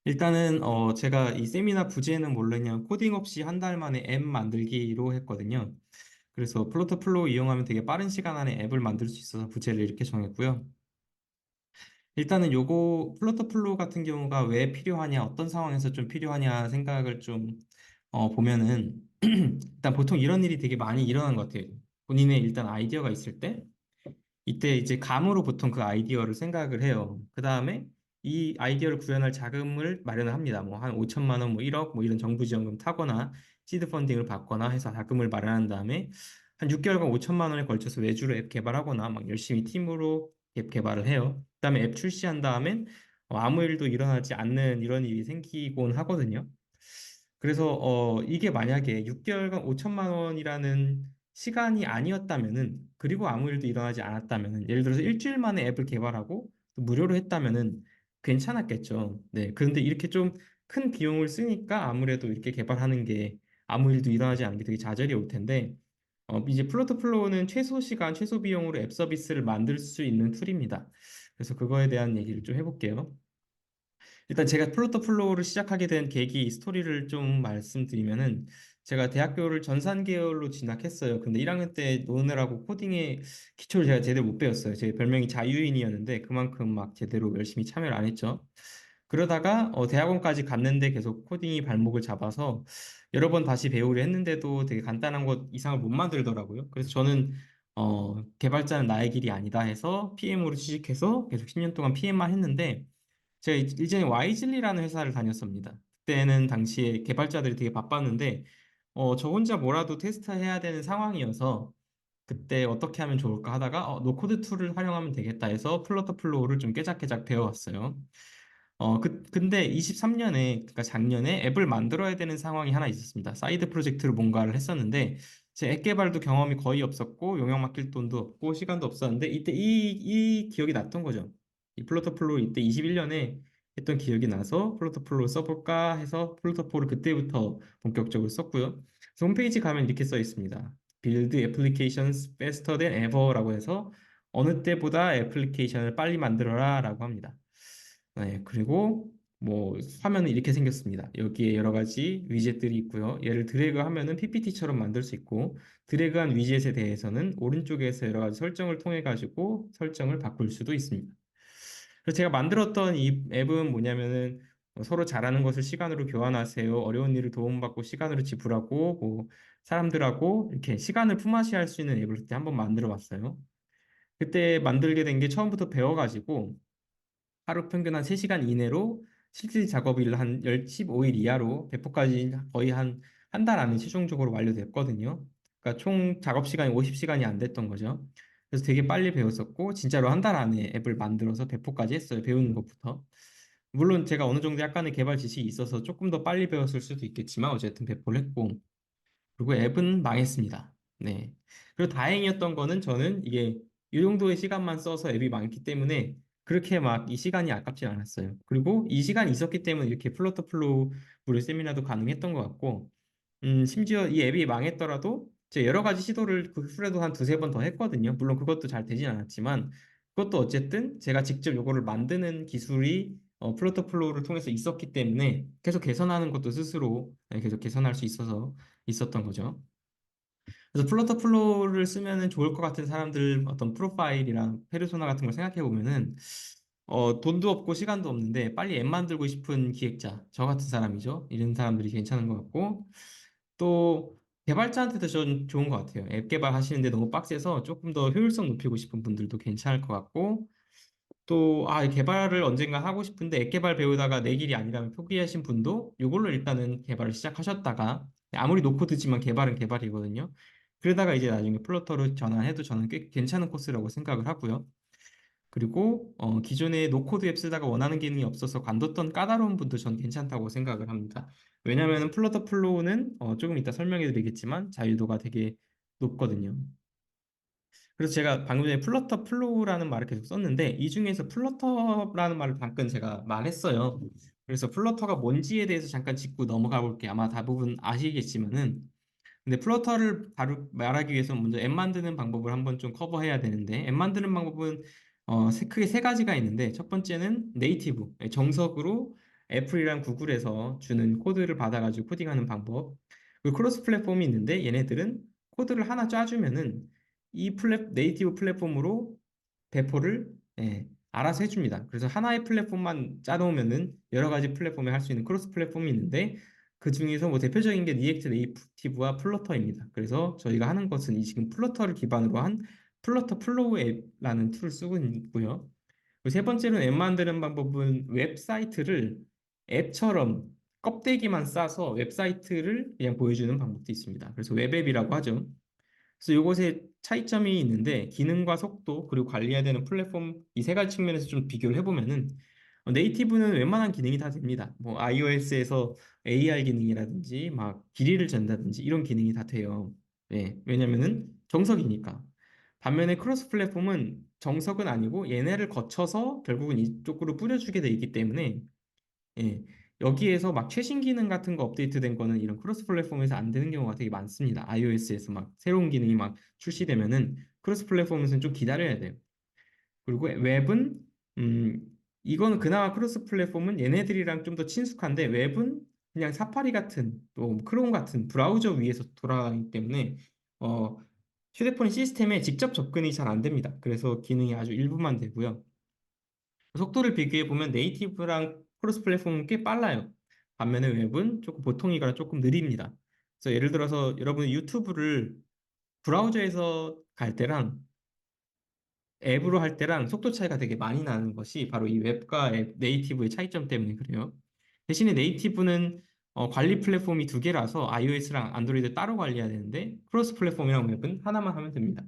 일단은 제가 이 세미나 부제는 뭐냐면 코딩 없이 한 달 만에 앱 만들기로 했거든요. 그래서 플로터플로우 이용하면 되게 빠른 시간 안에 앱을 만들 수 있어서 부제를 이렇게 정했고요. 일단은 요거 플로터플로우 같은 경우가 왜 필요하냐, 어떤 상황에서 좀 필요하냐 생각을 좀 보면은 일단 보통 이런 일이 되게 많이 일어나는 것 같아요. 본인의 일단 아이디어가 있을 때 이때 이제 감으로 보통 그 아이디어를 생각을 해요. 그 다음에 이 아이디어를 구현할 자금을 마련을 합니다. 뭐 한 5천만 원, 뭐 1억, 뭐 이런 정부 지원금 타거나 시드 펀딩을 받거나 해서 자금을 마련한 다음에 한 6개월간 5천만 원에 걸쳐서 외주로 앱 개발하거나 막 열심히 팀으로 앱 개발을 해요. 그다음에 앱 출시한 다음엔 아무 일도 일어나지 않는 이런 일이 생기곤 하거든요. 그래서 이게 만약에 6개월간 5천만 원이라는 시간이 아니었다면은 그리고 아무 일도 일어나지 않았다면은 예를 들어서 일주일 만에 앱을 개발하고 또 무료로 했다면은 괜찮았겠죠. 네. 그런데 이렇게 좀 큰 비용을 쓰니까 아무래도 이렇게 개발하는 게 아무 일도 일어나지 않는 게 되게 좌절이 올 텐데 이제 플로트플로우는 최소 시간, 최소 비용으로 앱 서비스를 만들 수 있는 툴입니다. 그래서 그거에 대한 얘기를 좀 해볼게요. 일단 제가 플로터 플로우를 시작하게 된 계기 스토리를 좀 말씀드리면은 제가 대학교를 전산 계열로 진학했어요. 근데 1학년 때 노느라고 코딩의 기초를 제가 제대로 못 배웠어요. 제 별명이 자유인이었는데 그만큼 막 제대로 열심히 참여를 안 했죠. 그러다가 대학원까지 갔는데 계속 코딩이 발목을 잡아서 여러 번 다시 배우려 했는데도 되게 간단한 것 이상을 못 만들더라고요. 그래서 저는 개발자는 나의 길이 아니다 해서 PM으로 취직해서 계속 10년 동안 PM만 했는데 제가 이전에 와이즐리라는 회사를 다녔습니다. 그때는 당시에 개발자들이 되게 바빴는데, 저 혼자 뭐라도 테스트해야 되는 상황이어서, 그때 어떻게 하면 좋을까 하다가, 노코드 툴을 활용하면 되겠다 해서 플러터 플로우를 좀 깨작깨작 배워왔어요. 근데 23년에, 그러니까 작년에 앱을 만들어야 되는 상황이 하나 있었습니다. 사이드 프로젝트로 뭔가를 했었는데, 제 앱 개발도 경험이 거의 없었고, 용역 맡길 돈도 없고, 시간도 없었는데, 이때 이 기억이 났던 거죠. 이 플로터플로 이때 21년에 했던 기억이 나서 플로터플로 써볼까 해서 플로터플로를 그때부터 본격적으로 썼고요. 그래서 홈페이지 가면 이렇게 써 있습니다. Build applications faster than ever라고 해서 어느 때보다 애플리케이션을 빨리 만들어라 라고 합니다. 네, 그리고 뭐 화면은 이렇게 생겼습니다. 여기에 여러 가지 위젯들이 있고요. 얘를 드래그하면은 PPT처럼 만들 수 있고 드래그한 위젯에 대해서는 오른쪽에서 여러 가지 설정을 통해 가지고 설정을 바꿀 수도 있습니다. 그래서 제가 만들었던 이 앱은 뭐냐면은 서로 잘하는 것을 시간으로 교환하세요. 어려운 일을 도움받고 시간으로 지불하고 뭐 사람들하고 이렇게 시간을 품앗이할 수 있는 앱을 그때 한번 만들어 봤어요. 그때 만들게 된 게 처음부터 배워가지고 하루 평균 한 3시간 이내로 실질 작업일 한 15일 이하로 배포까지 거의 한 달 안에 최종적으로 완료됐거든요. 그러니까 총 작업 시간이 50시간이 안 됐던 거죠. 그래서 되게 빨리 배웠었고, 진짜로 한 달 안에 앱을 만들어서 배포까지 했어요. 배우는 것부터. 물론 제가 어느 정도 약간의 개발 지식이 있어서 조금 더 빨리 배웠을 수도 있겠지만, 어쨌든 배포를 했고, 그리고 앱은 망했습니다. 네. 그리고 다행이었던 거는 저는 이게 이 정도의 시간만 써서 앱이 망했기 때문에 그렇게 막 이 시간이 아깝진 않았어요. 그리고 이 시간이 있었기 때문에 이렇게 플로터 플로우 무료 세미나도 가능했던 것 같고, 심지어 이 앱이 망했더라도 제가 여러 가지 시도를 그 후에도 한 두세 번 더 했거든요. 물론 그것도 잘 되진 않았지만, 그것도 어쨌든 제가 직접 요거를 만드는 기술이 플로터 플로우를 통해서 있었기 때문에 계속 개선하는 것도 스스로 계속 개선할 수 있어서 있었던 거죠. 그래서 플러터 플로우를 쓰면은 좋을 것 같은 사람들 어떤 프로파일이랑 페르소나 같은 걸 생각해 보면은 돈도 없고 시간도 없는데 빨리 앱 만들고 싶은 기획자, 저 같은 사람이죠. 이런 사람들이 괜찮은 것 같고 또 개발자한테도 전 좋은 것 같아요. 앱 개발하시는데 너무 빡세서 조금 더 효율성 높이고 싶은 분들도 괜찮을 것 같고 또, 개발을 언젠가 하고 싶은데 앱 개발 배우다가 내 길이 아니라면 포기하신 분도 이걸로 일단은 개발을 시작하셨다가 아무리 노코드지만 개발은 개발이거든요. 그러다가 이제 나중에 플러터로 전환해도 저는 꽤 괜찮은 코스라고 생각을 하고요. 그리고 기존에 노코드 앱 쓰다가 원하는 기능이 없어서 관뒀던 까다로운 분도 전 괜찮다고 생각을 합니다. 왜냐하면 플러터 플로우는 조금 이따 설명해 드리겠지만 자유도가 되게 높거든요. 그래서 제가 방금 전에 플러터 플로우라는 말을 계속 썼는데 이 중에서 플러터라는 말을 방금 제가 말했어요. 그래서 플러터가 뭔지에 대해서 잠깐 짚고 넘어가 볼게요. 아마 대부분 아시겠지만은 근데 플러터를 바로 말하기 위해서 먼저 앱 만드는 방법을 한번 좀 커버해야 되는데 앱 만드는 방법은 크게 세 가지가 있는데 첫 번째는 네이티브 정석으로 애플이랑 구글에서 주는 코드를 받아가지고 코딩하는 방법. 그리고 크로스 플랫폼이 있는데 얘네들은 코드를 하나 짜주면은 네이티브 플랫폼으로 배포를 알아서 해줍니다. 그래서 하나의 플랫폼만 짜놓으면은 여러 가지 플랫폼에 할 수 있는 크로스 플랫폼이 있는데 그 중에서 뭐 대표적인 게 리액트 네이티브와 플러터입니다. 그래서 저희가 하는 것은 이 지금 플러터를 기반으로 한 플러터 플로우 앱라는 툴을 쓰고 있고요. 그리고 세 번째로는 앱 만드는 방법은 웹사이트를 앱처럼 껍데기만 싸서 웹사이트를 그냥 보여주는 방법도 있습니다. 그래서 웹앱이라고 하죠. 그래서 이것에 차이점이 있는데 기능과 속도 그리고 관리해야 되는 플랫폼 이 세 가지 측면에서 좀 비교를 해보면은 네이티브는 웬만한 기능이 다 됩니다. 뭐 iOS에서 AR 기능이라든지 막 길이를 잰다든지 이런 기능이 다 돼요. 네, 왜냐면은 정석이니까. 반면에 크로스 플랫폼은 정석은 아니고 얘네를 거쳐서 결국은 이쪽으로 뿌려주게 돼 있기 때문에 예, 여기에서 막 최신 기능 같은 거 업데이트된 거는 이런 크로스 플랫폼에서 안 되는 경우가 되게 많습니다. iOS에서 막 새로운 기능이 막 출시되면은 크로스 플랫폼에서는 좀 기다려야 돼요. 그리고 웹은 음 이거는 그나마 크로스 플랫폼은 얘네들이랑 좀 더 친숙한데 웹은 그냥 사파리 같은 또 크롬 같은 브라우저 위에서 돌아가기 때문에 어 휴대폰 시스템에 직접 접근이 잘 안 됩니다. 그래서 기능이 아주 일부만 되고요. 속도를 비교해 보면 네이티브랑 크로스 플랫폼은 꽤 빨라요. 반면에 웹은 조금 보통이거나 조금 느립니다. 그래서 예를 들어서 여러분 유튜브를 브라우저에서 갈 때랑 앱으로 할 때랑 속도 차이가 되게 많이 나는 것이 바로 이 웹과 앱, 네이티브의 차이점 때문에 그래요. 대신에 네이티브는 관리 플랫폼이 두 개라서 iOS랑 안드로이드 따로 관리해야 되는데 크로스 플랫폼이랑 웹은 하나만 하면 됩니다.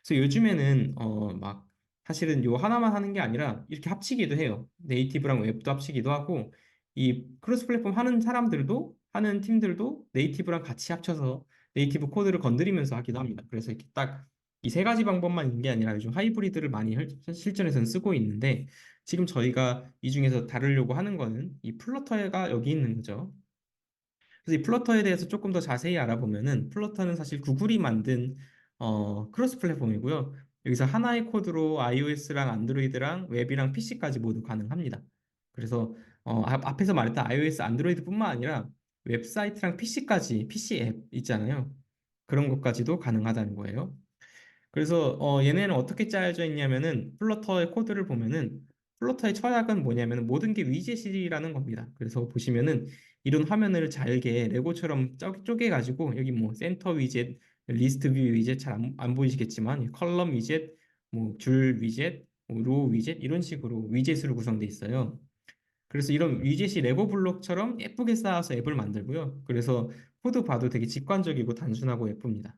그래서 요즘에는 막 사실은 요 하나만 하는 게 아니라 이렇게 합치기도 해요. 네이티브랑 웹도 합치기도 하고 이 크로스 플랫폼 하는 사람들도 하는 팀들도 네이티브랑 같이 합쳐서 네이티브 코드를 건드리면서 하기도 합니다. 그래서 이렇게 딱 이 세 가지 방법만 있는 게 아니라 요즘 하이브리드를 많이 실전에서는 쓰고 있는데 지금 저희가 이 중에서 다루려고 하는 거는 이 플러터가 여기 있는 거죠. 그래서 이 플러터에 대해서 조금 더 자세히 알아보면은 플러터는 사실 구글이 만든 크로스 플랫폼이고요. 여기서 하나의 코드로 iOS랑 안드로이드랑 웹이랑 PC까지 모두 가능합니다. 그래서 앞에서 말했던 iOS, 안드로이드뿐만 아니라 웹사이트랑 PC까지 PC 앱 있잖아요. 그런 것까지도 가능하다는 거예요. 그래서 얘네는 어떻게 짜여져 있냐면은 플러터의 코드를 보면은 플러터의 처약은 뭐냐면은 모든 게 위젯이라는 겁니다. 그래서 보시면은 이런 화면을 잘게 레고처럼 쪼개가지고 여기 뭐 센터 위젯, 리스트 뷰 위젯 잘 안 보이시겠지만 컬럼 위젯, 뭐 줄 위젯, 뭐로 위젯 이런 식으로 위젯으로 구성돼 있어요. 그래서 이런 위젯이 레고 블록처럼 예쁘게 쌓아서 앱을 만들고요. 그래서 코드 봐도 되게 직관적이고 단순하고 예쁩니다.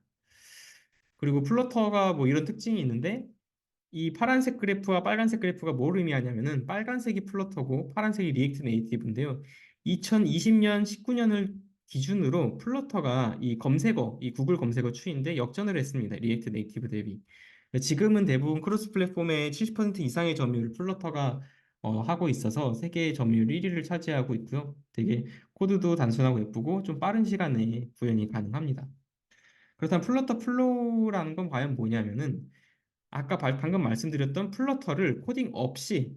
그리고 플러터가 뭐 이런 특징이 있는데 이 파란색 그래프와 빨간색 그래프가 뭘 의미하냐면은 빨간색이 플러터고 파란색이 리액트 네이티브인데요. 2020년, 19년을 기준으로 플러터가 이 검색어, 이 구글 검색어 추이인데 역전을 했습니다. 리액트 네이티브 대비. 지금은 대부분 크로스 플랫폼의 70% 이상의 점유율을 플러터가 하고 있어서 세계 점유율 1위를 차지하고 있고요. 되게 코드도 단순하고 예쁘고 좀 빠른 시간 내에 구현이 가능합니다. 그렇다면 플러터 플로우라는 건 과연 뭐냐면은 아까 방금 말씀드렸던 플러터를 코딩 없이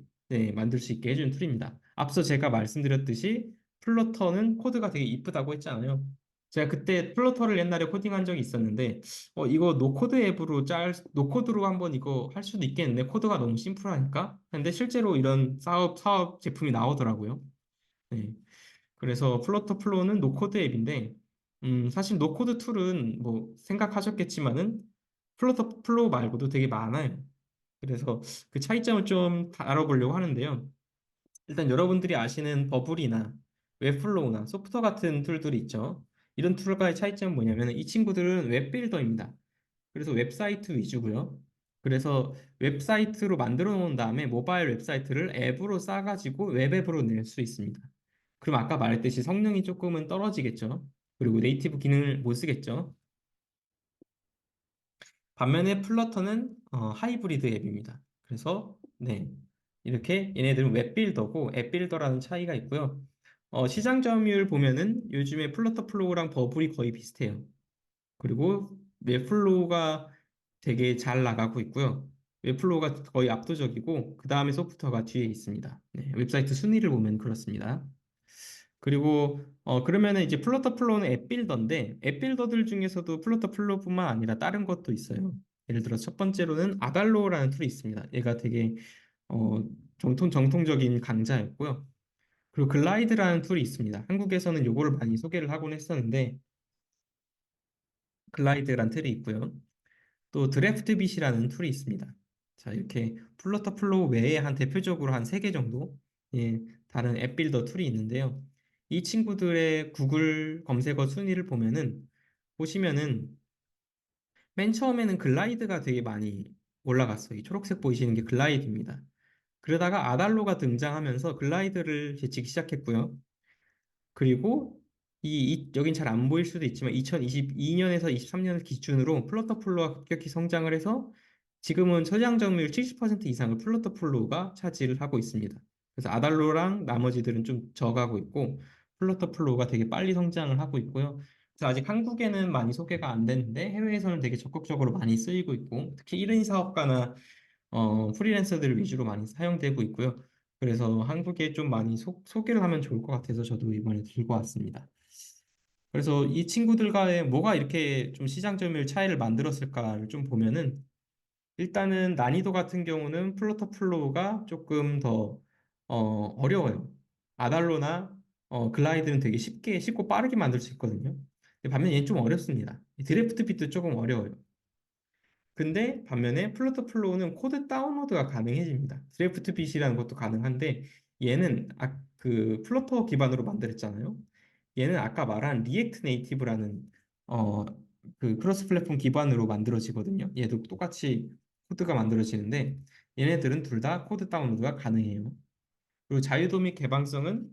만들 수 있게 해주는 툴입니다. 앞서 제가 말씀드렸듯이 플러터는 코드가 되게 이쁘다고 했잖아요. 제가 그때 플러터를 옛날에 코딩한 적이 있었는데 이거 노코드 앱으로 노코드로 한번 이거 할 수도 있겠는데 코드가 너무 심플하니까 근데 실제로 이런 사업 제품이 나오더라고요. 네. 그래서 플러터 플로우는 노코드 앱인데 사실 노코드 툴은 뭐 생각하셨겠지만은 플러터 플로우 말고도 되게 많아요. 그래서 그 차이점을 좀 다뤄보려고 하는데요. 일단 여러분들이 아시는 버블이나 웹플로우나 소프터 같은 툴들이 있죠. 이런 툴과의 차이점은 뭐냐면 이 친구들은 웹빌더입니다. 그래서 웹사이트 위주고요. 그래서 웹사이트로 만들어 놓은 다음에 모바일 웹사이트를 앱으로 싸가지고 웹앱으로 낼 수 있습니다. 그럼 아까 말했듯이 성능이 조금은 떨어지겠죠. 그리고 네이티브 기능을 못 쓰겠죠. 반면에 플러터는 하이브리드 앱입니다. 그래서 네 이렇게 얘네들은 웹빌더고 앱빌더라는 차이가 있고요. 시장 점유율 보면은 요즘에 플러터 플로우랑 버블이 거의 비슷해요. 그리고 웹플로우가 되게 잘 나가고 있고요. 웹플로우가 거의 압도적이고 그 다음에 소프트웨어가 뒤에 있습니다. 네, 웹사이트 순위를 보면 그렇습니다. 그리고 그러면은 이제 플러터 플로우는 앱 빌더인데 앱 빌더들 중에서도 플러터 플로우뿐만 아니라 다른 것도 있어요. 예를 들어 첫 번째로는 아달로라는 툴이 있습니다. 얘가 되게 어, 정통적인 강자였고요. 그리고 글라이드라는 툴이 있습니다. 한국에서는 요거를 많이 소개를 하곤 했었는데 글라이드라는 툴이 있고요. 또 드래프트빗이라는 툴이 있습니다. 자, 이렇게 플러터 플로우 외에 한 대표적으로 한 세 개 정도 예, 다른 앱 빌더 툴이 있는데요. 이 친구들의 구글 검색어 순위를 보시면은 맨 처음에는 글라이드가 되게 많이 올라갔어요. 이 초록색 보이시는 게 글라이드입니다. 그러다가 아달로가 등장하면서 글라이드를 제치기 시작했고요. 그리고 여긴 잘 안 보일 수도 있지만 2022년에서 23년을 기준으로 플러터 플로우가 급격히 성장을 해서 지금은 서장 점유율 70% 이상을 플러터 플로우가 차지를 하고 있습니다. 그래서 아달로랑 나머지들은 좀 져가고 있고 플러터 플로우가 되게 빨리 성장을 하고 있고요. 그래서 아직 한국에는 많이 소개가 안 됐는데 해외에서는 되게 적극적으로 많이 쓰이고 있고 특히 1인 사업가나 프리랜서들 위주로 많이 사용되고 있고요. 그래서 한국에 좀 많이 소개를 하면 좋을 것 같아서 저도 이번에 들고 왔습니다. 그래서 이 친구들과의 뭐가 이렇게 좀 시장 점유율 차이를 만들었을까를 좀 보면은 일단은 난이도 같은 경우는 플로터 플로우가 조금 더 어려워요. 아달로나 글라이드는 되게 쉽고 빠르게 만들 수 있거든요. 근데 반면 얘는 좀 어렵습니다. 드래프트 빗도 조금 어려워요. 근데 반면에 플러터 플로우는 코드 다운로드가 가능해집니다. 드래프트 빗이라는 것도 가능한데 얘는 그 플러터 기반으로 만들었잖아요. 얘는 아까 말한 리액트 네이티브라는 어, 그 크로스 플랫폼 기반으로 만들어지거든요. 얘도 똑같이 코드가 만들어지는데 얘네들은 둘 다 코드 다운로드가 가능해요. 그리고 자유도 및 개방성은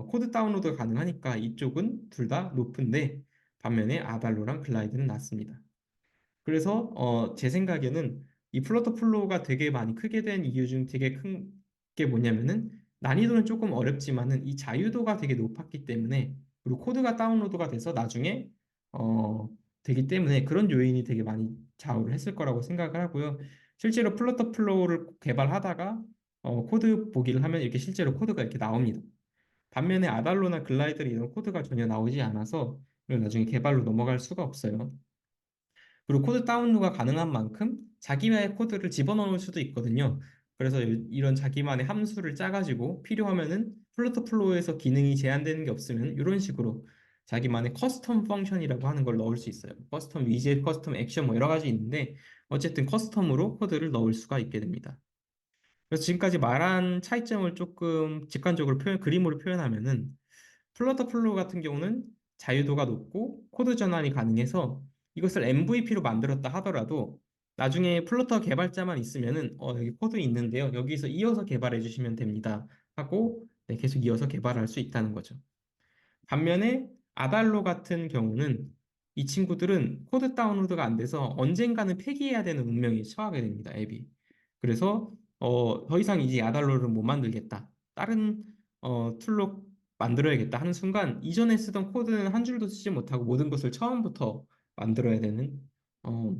코드 다운로드가 가능하니까 이쪽은 둘 다 높은데 반면에 아달로랑 글라이드는 낮습니다. 그래서 제 생각에는 이 플러터 플로우가 되게 많이 크게 된 이유 중 되게 큰 게 뭐냐면은 난이도는 조금 어렵지만은 이 자유도가 되게 높았기 때문에 그리고 코드가 다운로드가 돼서 나중에 어 되기 때문에 그런 요인이 되게 많이 좌우를 했을 거라고 생각을 하고요. 실제로 플러터 플로우를 개발하다가 코드 보기를 하면 이렇게 실제로 코드가 이렇게 나옵니다. 반면에 아달로나 글라이드는 이런 코드가 전혀 나오지 않아서 나중에 개발로 넘어갈 수가 없어요. 그리고 코드 다운로드가 가능한 만큼 자기만의 코드를 집어넣을 수도 있거든요. 그래서 이런 자기만의 함수를 짜가지고 필요하면은 플러터 플로우에서 기능이 제한되는 게 없으면 이런 식으로 자기만의 커스텀 펑션이라고 하는 걸 넣을 수 있어요. 커스텀 위젯, 커스텀 액션 뭐 여러 가지 있는데 어쨌든 커스텀으로 코드를 넣을 수가 있게 됩니다. 그래서 지금까지 말한 차이점을 조금 직관적으로 그림으로 표현하면은 플러터 플로우 같은 경우는 자유도가 높고 코드 전환이 가능해서 이것을 MVP로 만들었다 하더라도 나중에 플러터 개발자만 있으면은 여기 코드 있는데요. 여기서 이어서 개발해 주시면 됩니다. 하고 네, 계속 이어서 개발할 수 있다는 거죠. 반면에 아달로 같은 경우는 이 친구들은 코드 다운로드가 안 돼서 언젠가는 폐기해야 되는 운명에 처하게 됩니다, 앱이. 그래서 더 이상 이제 아달로를 못 만들겠다. 다른 툴로 만들어야겠다 하는 순간 이전에 쓰던 코드는 한 줄도 쓰지 못하고 모든 것을 처음부터 만들어야 되는 어,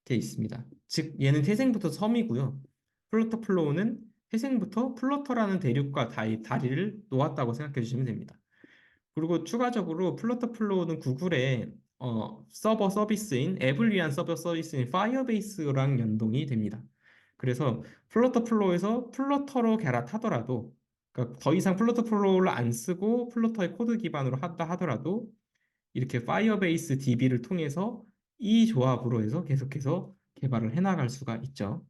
게 있습니다. 즉 얘는 태생부터 섬이고요. 플러터 플로우는 태생부터 플러터라는 대륙과 다리를 놓았다고 생각해 주시면 됩니다. 그리고 추가적으로 플러터 플로우는 구글의 서버 서비스인 앱을 위한 서버 서비스인 파이어베이스랑 연동이 됩니다. 그래서 플러터 플로우에서 플러터로 갈아타더라도 그러니까 더 이상 플러터 플로우를 안 쓰고 플러터의 코드 기반으로 한다 하더라도 이렇게 파이어베이스 DB를 통해서 이 조합으로 해서 계속해서 개발을 해나갈 수가 있죠.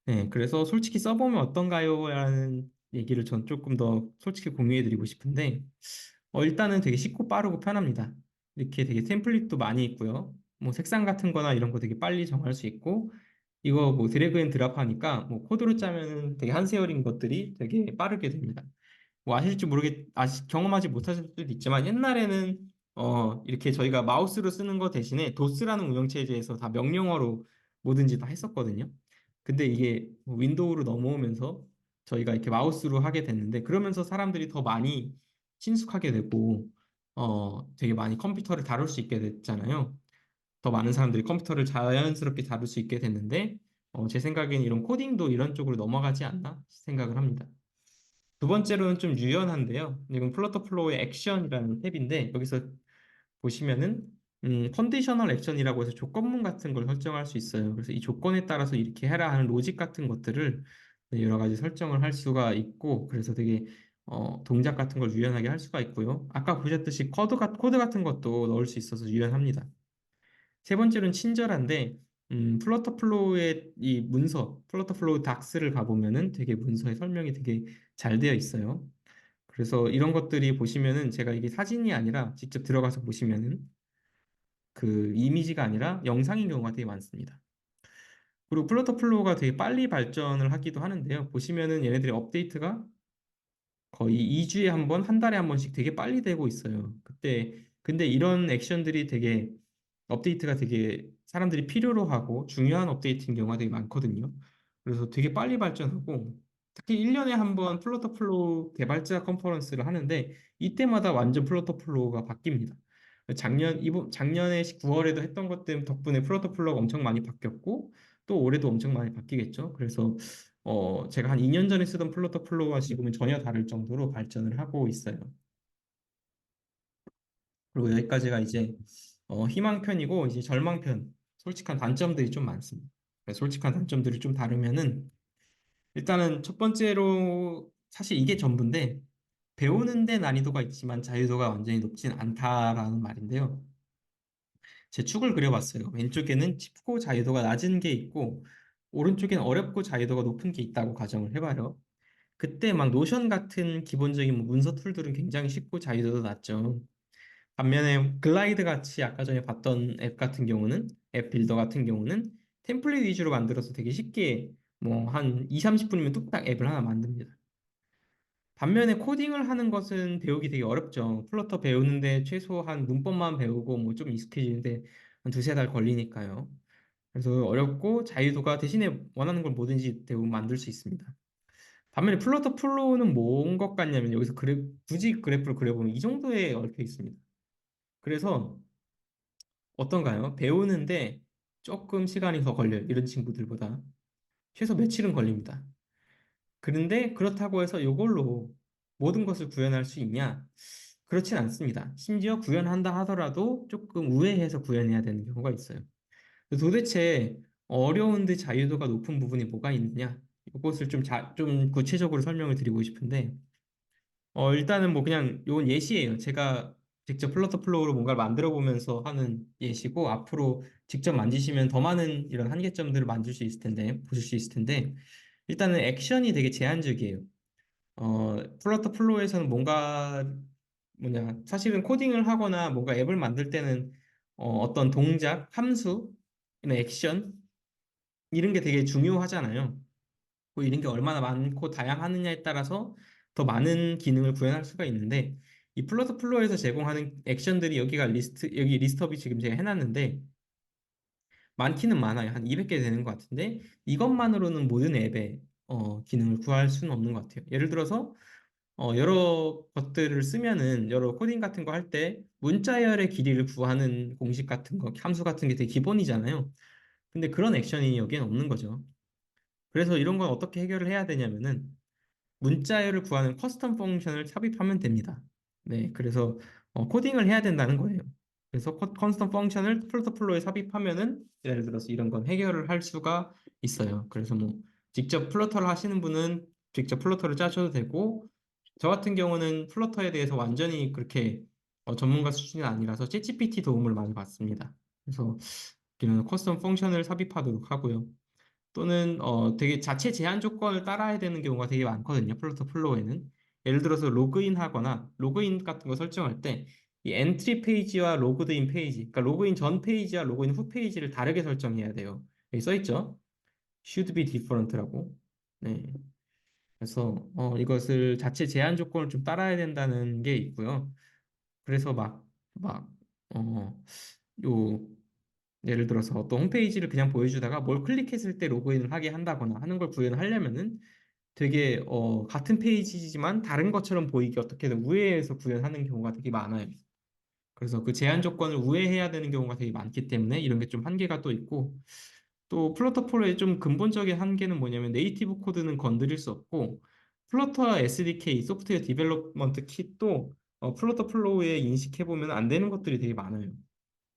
네, 그래서 솔직히 써보면 어떤가요? 라는 얘기를 전 조금 더 솔직히 공유해드리고 싶은데, 일단은 되게 쉽고 빠르고 편합니다. 이렇게 되게 템플릿도 많이 있고요. 뭐 색상 같은 거나 이런 거 되게 빨리 정할 수 있고, 이거 뭐 드래그 앤 드랍 하니까 뭐 코드로 짜면은 되게 한세열인 것들이 되게 빠르게 됩니다. 뭐 경험하지 못하실 수도 있지만 옛날에는 이렇게 저희가 마우스로 쓰는 거 대신에 도스라는 운영체제에서 다 명령어로 뭐든지 다 했었거든요. 근데 이게 뭐 윈도우로 넘어오면서 저희가 이렇게 마우스로 하게 됐는데 그러면서 사람들이 더 많이 친숙하게 되고 되게 많이 컴퓨터를 다룰 수 있게 됐잖아요. 더 많은 사람들이 컴퓨터를 자연스럽게 다룰 수 있게 됐는데 제 생각엔 이런 코딩도 이런 쪽으로 넘어가지 않나 생각을 합니다. 두 번째로는 좀 유연한데요. 이건 플러터 플로우의 액션이라는 탭인데 여기서 보시면은 컨디셔널 액션이라고 해서 조건문 같은 걸 설정할 수 있어요. 그래서 이 조건에 따라서 이렇게 해라 하는 로직 같은 것들을 네, 여러 가지 설정을 할 수가 있고 그래서 되게 동작 같은 걸 유연하게 할 수가 있고요. 아까 보셨듯이 코드 같은 것도 넣을 수 있어서 유연합니다. 세 번째로는 친절한데 플러터 플로우의 이 문서, 플러터 플로우 닥스를 가보면은 되게 문서의 설명이 되게 잘 되어 있어요. 그래서 이런 것들이 보시면은 제가 이게 사진이 아니라 직접 들어가서 보시면은 그 이미지가 아니라 영상인 경우가 되게 많습니다. 그리고 플러터 플로우가 되게 빨리 발전을 하기도 하는데요. 보시면은 얘네들의 업데이트가 거의 2주에 한 번, 한 달에 한 번씩 되게 빨리 되고 있어요. 근데 이런 액션들이 되게 업데이트가 되게 사람들이 필요로 하고 중요한 업데이트인 경우가 되게 많거든요. 그래서 되게 빨리 발전하고 특히 1년에 한 번 플러터 플로우 개발자 컨퍼런스를 하는데 이때마다 완전 플러터 플로우가 바뀝니다. 작년에 9월에도 했던 것들 덕분에 플러터 플로우가 엄청 많이 바뀌었고 또 올해도 엄청 많이 바뀌겠죠. 그래서 제가 한 2년 전에 쓰던 플러터 플로우와 지금은 전혀 다를 정도로 발전을 하고 있어요. 그리고 여기까지가 이제 희망편이고 이제 절망편, 솔직한 단점들이 좀 많습니다. 그래서 솔직한 단점들을 좀 다루면은 일단은 첫 번째로 사실 이게 전부인데 배우는데 난이도가 있지만 자유도가 완전히 높진 않다라는 말인데요. 제 축을 그려봤어요. 왼쪽에는 쉽고 자유도가 낮은 게 있고 오른쪽에는 어렵고 자유도가 높은 게 있다고 가정을 해봐요. 그때 막 노션 같은 기본적인 뭐 문서 툴들은 굉장히 쉽고 자유도도 낮죠. 반면에 글라이드 같이 아까 전에 봤던 앱 같은 경우는 앱 빌더 같은 경우는 템플릿 위주로 만들어서 되게 쉽게 뭐 한 2, 30분이면 뚝딱 앱을 하나 만듭니다. 반면에 코딩을 하는 것은 배우기 되게 어렵죠. 플러터 배우는데 최소한 문법만 배우고 뭐 좀 익숙해지는데 한 두세 달 걸리니까요. 그래서 어렵고 자유도가 대신에 원하는 걸 뭐든지 대부분 만들 수 있습니다. 반면에 플러터 플로우는 뭔 것 같냐면 여기서 굳이 그래프를 그려보면 이 정도에 얽혀 있습니다. 그래서 어떤가요? 배우는데 조금 시간이 더 걸려요. 이런 친구들보다. 최소 며칠은 걸립니다. 그런데 그렇다고 해서 이걸로 모든 것을 구현할 수 있냐? 그렇진 않습니다. 심지어 구현한다 하더라도 조금 우회해서 구현해야 되는 경우가 있어요. 도대체 어려운데 자유도가 높은 부분이 뭐가 있느냐? 이것을 좀 구체적으로 설명을 드리고 싶은데, 일단은 뭐 그냥 요건 예시예요. 제가 직접 플러터 플로우로 뭔가를 만들어 보면서 하는 예시고, 앞으로 직접 만지시면 더 많은 이런 한계점들을 만질 수 있을 텐데, 보실 수 있을 텐데, 일단은 액션이 되게 제한적이에요. 플러터 플로우에서는 사실은 코딩을 하거나 뭔가 앱을 만들 때는 어떤 동작, 함수, 액션, 이런 게 되게 중요하잖아요. 뭐 이런 게 얼마나 많고 다양하느냐에 따라서 더 많은 기능을 구현할 수가 있는데 이 플러터 플로어에서 제공하는 액션들이 여기 리스트업이 지금 제가 해놨는데 많기는 많아요. 한 200개 되는 것 같은데 이것만으로는 모든 앱에 기능을 구할 수는 없는 것 같아요. 예를 들어서 여러 것들을 쓰면은 여러 코딩 같은 거 할 때 문자열의 길이를 구하는 공식 같은 거, 함수 같은 게 되게 기본이잖아요. 근데 그런 액션이 여기엔 없는 거죠. 그래서 이런 건 어떻게 해결을 해야 되냐면은 문자열을 구하는 커스텀 펑션을 삽입하면 됩니다. 네, 그래서 코딩을 해야 된다는 거예요. 그래서 커스텀 펑션을 플로터플로에 삽입하면은 예를 들어서 이런 건 해결을 할 수가 있어요. 그래서 뭐 직접 플러터를 하시는 분은 직접 플러터를 짜셔도 되고 저 같은 경우는 플러터에 대해서 완전히 그렇게 전문가 수준이 아니라서 챗GPT 도움을 많이 받습니다. 그래서 이런 커스텀 펑션을 삽입하도록 하고요. 또는 되게 자체 제한 조건을 따라야 되는 경우가 되게 많거든요. 플로터 플로어에는. 예를 들어서 로그인 하거나 로그인 같은 거 설정할 때 이 엔트리 페이지와 로그드인 페이지, 그러니까 로그인 전 페이지와 로그인 후 페이지를 다르게 설정해야 돼요. 여기 써 있죠? should be different라고. 네. 그래서 이것을 자체 제한 조건을 좀 따라야 된다는 게 있고요. 그래서 막, 어, 요 예를 들어서 어떤 홈페이지를 그냥 보여주다가 뭘 클릭했을 때 로그인을 하게 한다거나 하는 걸 구현하려면은 되게 같은 페이지지만 다른 것처럼 보이게 어떻게든 우회해서 구현하는 경우가 되게 많아요. 그래서 그 제한 조건을 우회해야 되는 경우가 되게 많기 때문에 이런 게 좀 한계가 또 있고 또 플러터4의 좀 근본적인 한계는 뭐냐면 네이티브 코드는 건드릴 수 없고 플러터 SDK, 소프트웨어 디벨롭먼트 킷도 플러터 플로우에 인식해보면 안 되는 것들이 되게 많아요.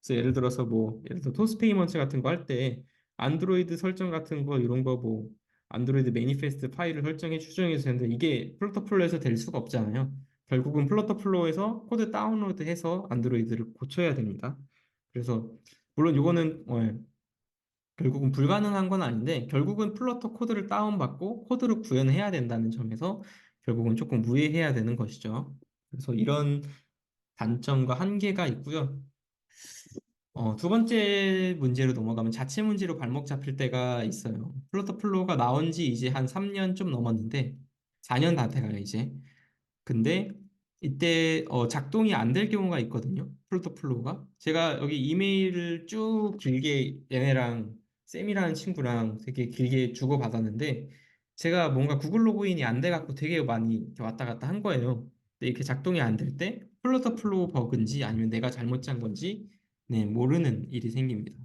그래서 예를 들어서 뭐 예를 들어 토스 페이먼트 같은 거 할 때 안드로이드 설정 같은 거 이런 거 뭐 안드로이드 매니페스트 파일을 설정해 추정해서 되는데 이게 플러터 플로우에서 될 수가 없잖아요. 결국은 플러터 플로우에서 코드 다운로드해서 안드로이드를 고쳐야 됩니다. 그래서 물론 이거는 결국은 불가능한 건 아닌데 결국은 플러터 코드를 다운받고 코드를 구현해야 된다는 점에서 결국은 조금 무해해야 되는 것이죠. 그래서 이런 단점과 한계가 있고요. 두 번째 문제로 넘어가면 자체 문제로 발목 잡힐 때가 있어요. 플러터 플로우가 나온 지 이제 한 3년 좀 넘었는데 4년 다 돼가요 이제. 근데 이때 작동이 안 될 경우가 있거든요. 플루토 플로우가. 제가 여기 이메일을 쭉 길게 얘네랑 쌤이라는 친구랑 되게 길게 주고받았는데 제가 뭔가 구글 로그인이 안 돼갖고 되게 많이 이렇게 왔다 갔다 한 거예요. 근데 이렇게 작동이 안 될 때 플루토 플로우 버그인지 아니면 내가 잘못 짠 건지 네, 모르는 일이 생깁니다.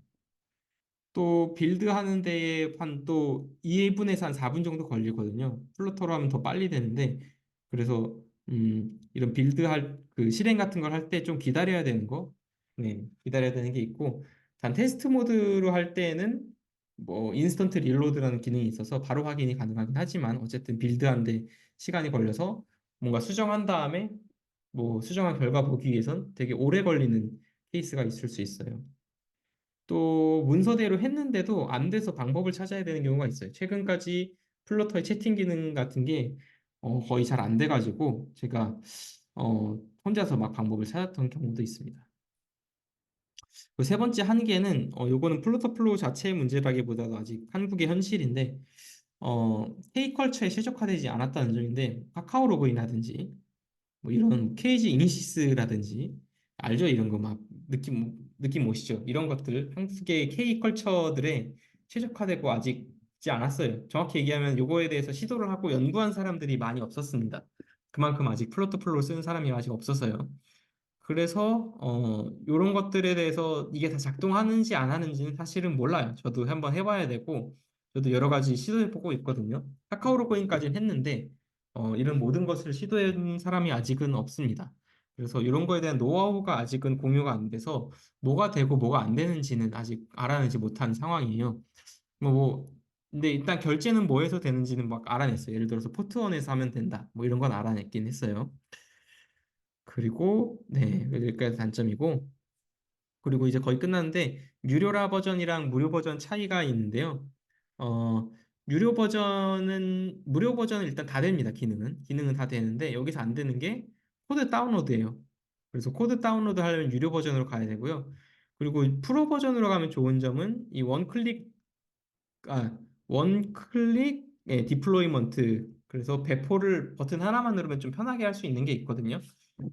또 빌드 하는 데에 한 또 2분에서 한 4분 정도 걸리거든요. 플루터로 하면 더 빨리 되는데 그래서 이런 빌드 할 그 실행 같은 걸 할 때 좀 기다려야 되는 거, 네, 기다려야 되는 게 있고 단 테스트 모드로 할 때는 뭐 인스턴트 릴로드라는 기능이 있어서 바로 확인이 가능하긴 하지만 어쨌든 빌드하는데 시간이 걸려서 뭔가 수정한 다음에 뭐 수정한 결과 보기 위해선 되게 오래 걸리는 케이스가 있을 수 있어요. 또 문서대로 했는데도 안 돼서 방법을 찾아야 되는 경우가 있어요. 최근까지 플러터의 채팅 기능 같은 게 거의 잘 안 돼가지고 제가 혼자서 막 방법을 찾았던 경우도 있습니다. 그 세 번째 한계는 요거는 플러터 플로우 자체의 문제라기보다도 아직 한국의 현실인데 K컬처에 최적화되지 않았다는 점인데 카카오 로그인하든지 뭐 이런 케이지 이니시스라든지 알죠? 이런 거 막 느낌 오시죠? 이런 것들 한국의 K 컬처들에 최적화되고 아직 있지 않았어요. 정확히 얘기하면 요거에 대해서 시도를 하고 연구한 사람들이 많이 없었습니다. 그만큼 아직 플로트 플로 쓰는 사람이 아직 없어서요. 그래서 이런 것들에 대해서 이게 다 작동하는지 안 하는지는 사실은 몰라요. 저도 한번 해봐야 되고 저도 여러 가지 시도해보고 있거든요. 카카오 로그인까지는 했는데 이런 모든 것을 시도해본 사람이 아직은 없습니다. 그래서 이런 거에 대한 노하우가 아직은 공유가 안 돼서 뭐가 되고 뭐가 안 되는지는 아직 알아내지 못한 상황이에요. 근데 일단 결제는 뭐에서 되는지는 막 알아냈어요. 예를 들어서 포트원에서 하면 된다. 뭐 이런 건 알아냈긴 했어요. 그리고 네, 여기까지 단점이고 그리고 이제 거의 끝났는데 유료라 버전이랑 무료 버전 차이가 있는데요. 어, 무료 버전은 일단 다 됩니다. 기능은 다 되는데 여기서 안 되는 게 코드 다운로드예요. 그래서 코드 다운로드 하려면 유료 버전으로 가야 되고요. 그리고 프로 버전으로 가면 좋은 점은 이 원클릭 디플로이먼트 그래서 배포를 버튼 하나만 누르면 좀 편하게 할 수 있는 게 있거든요.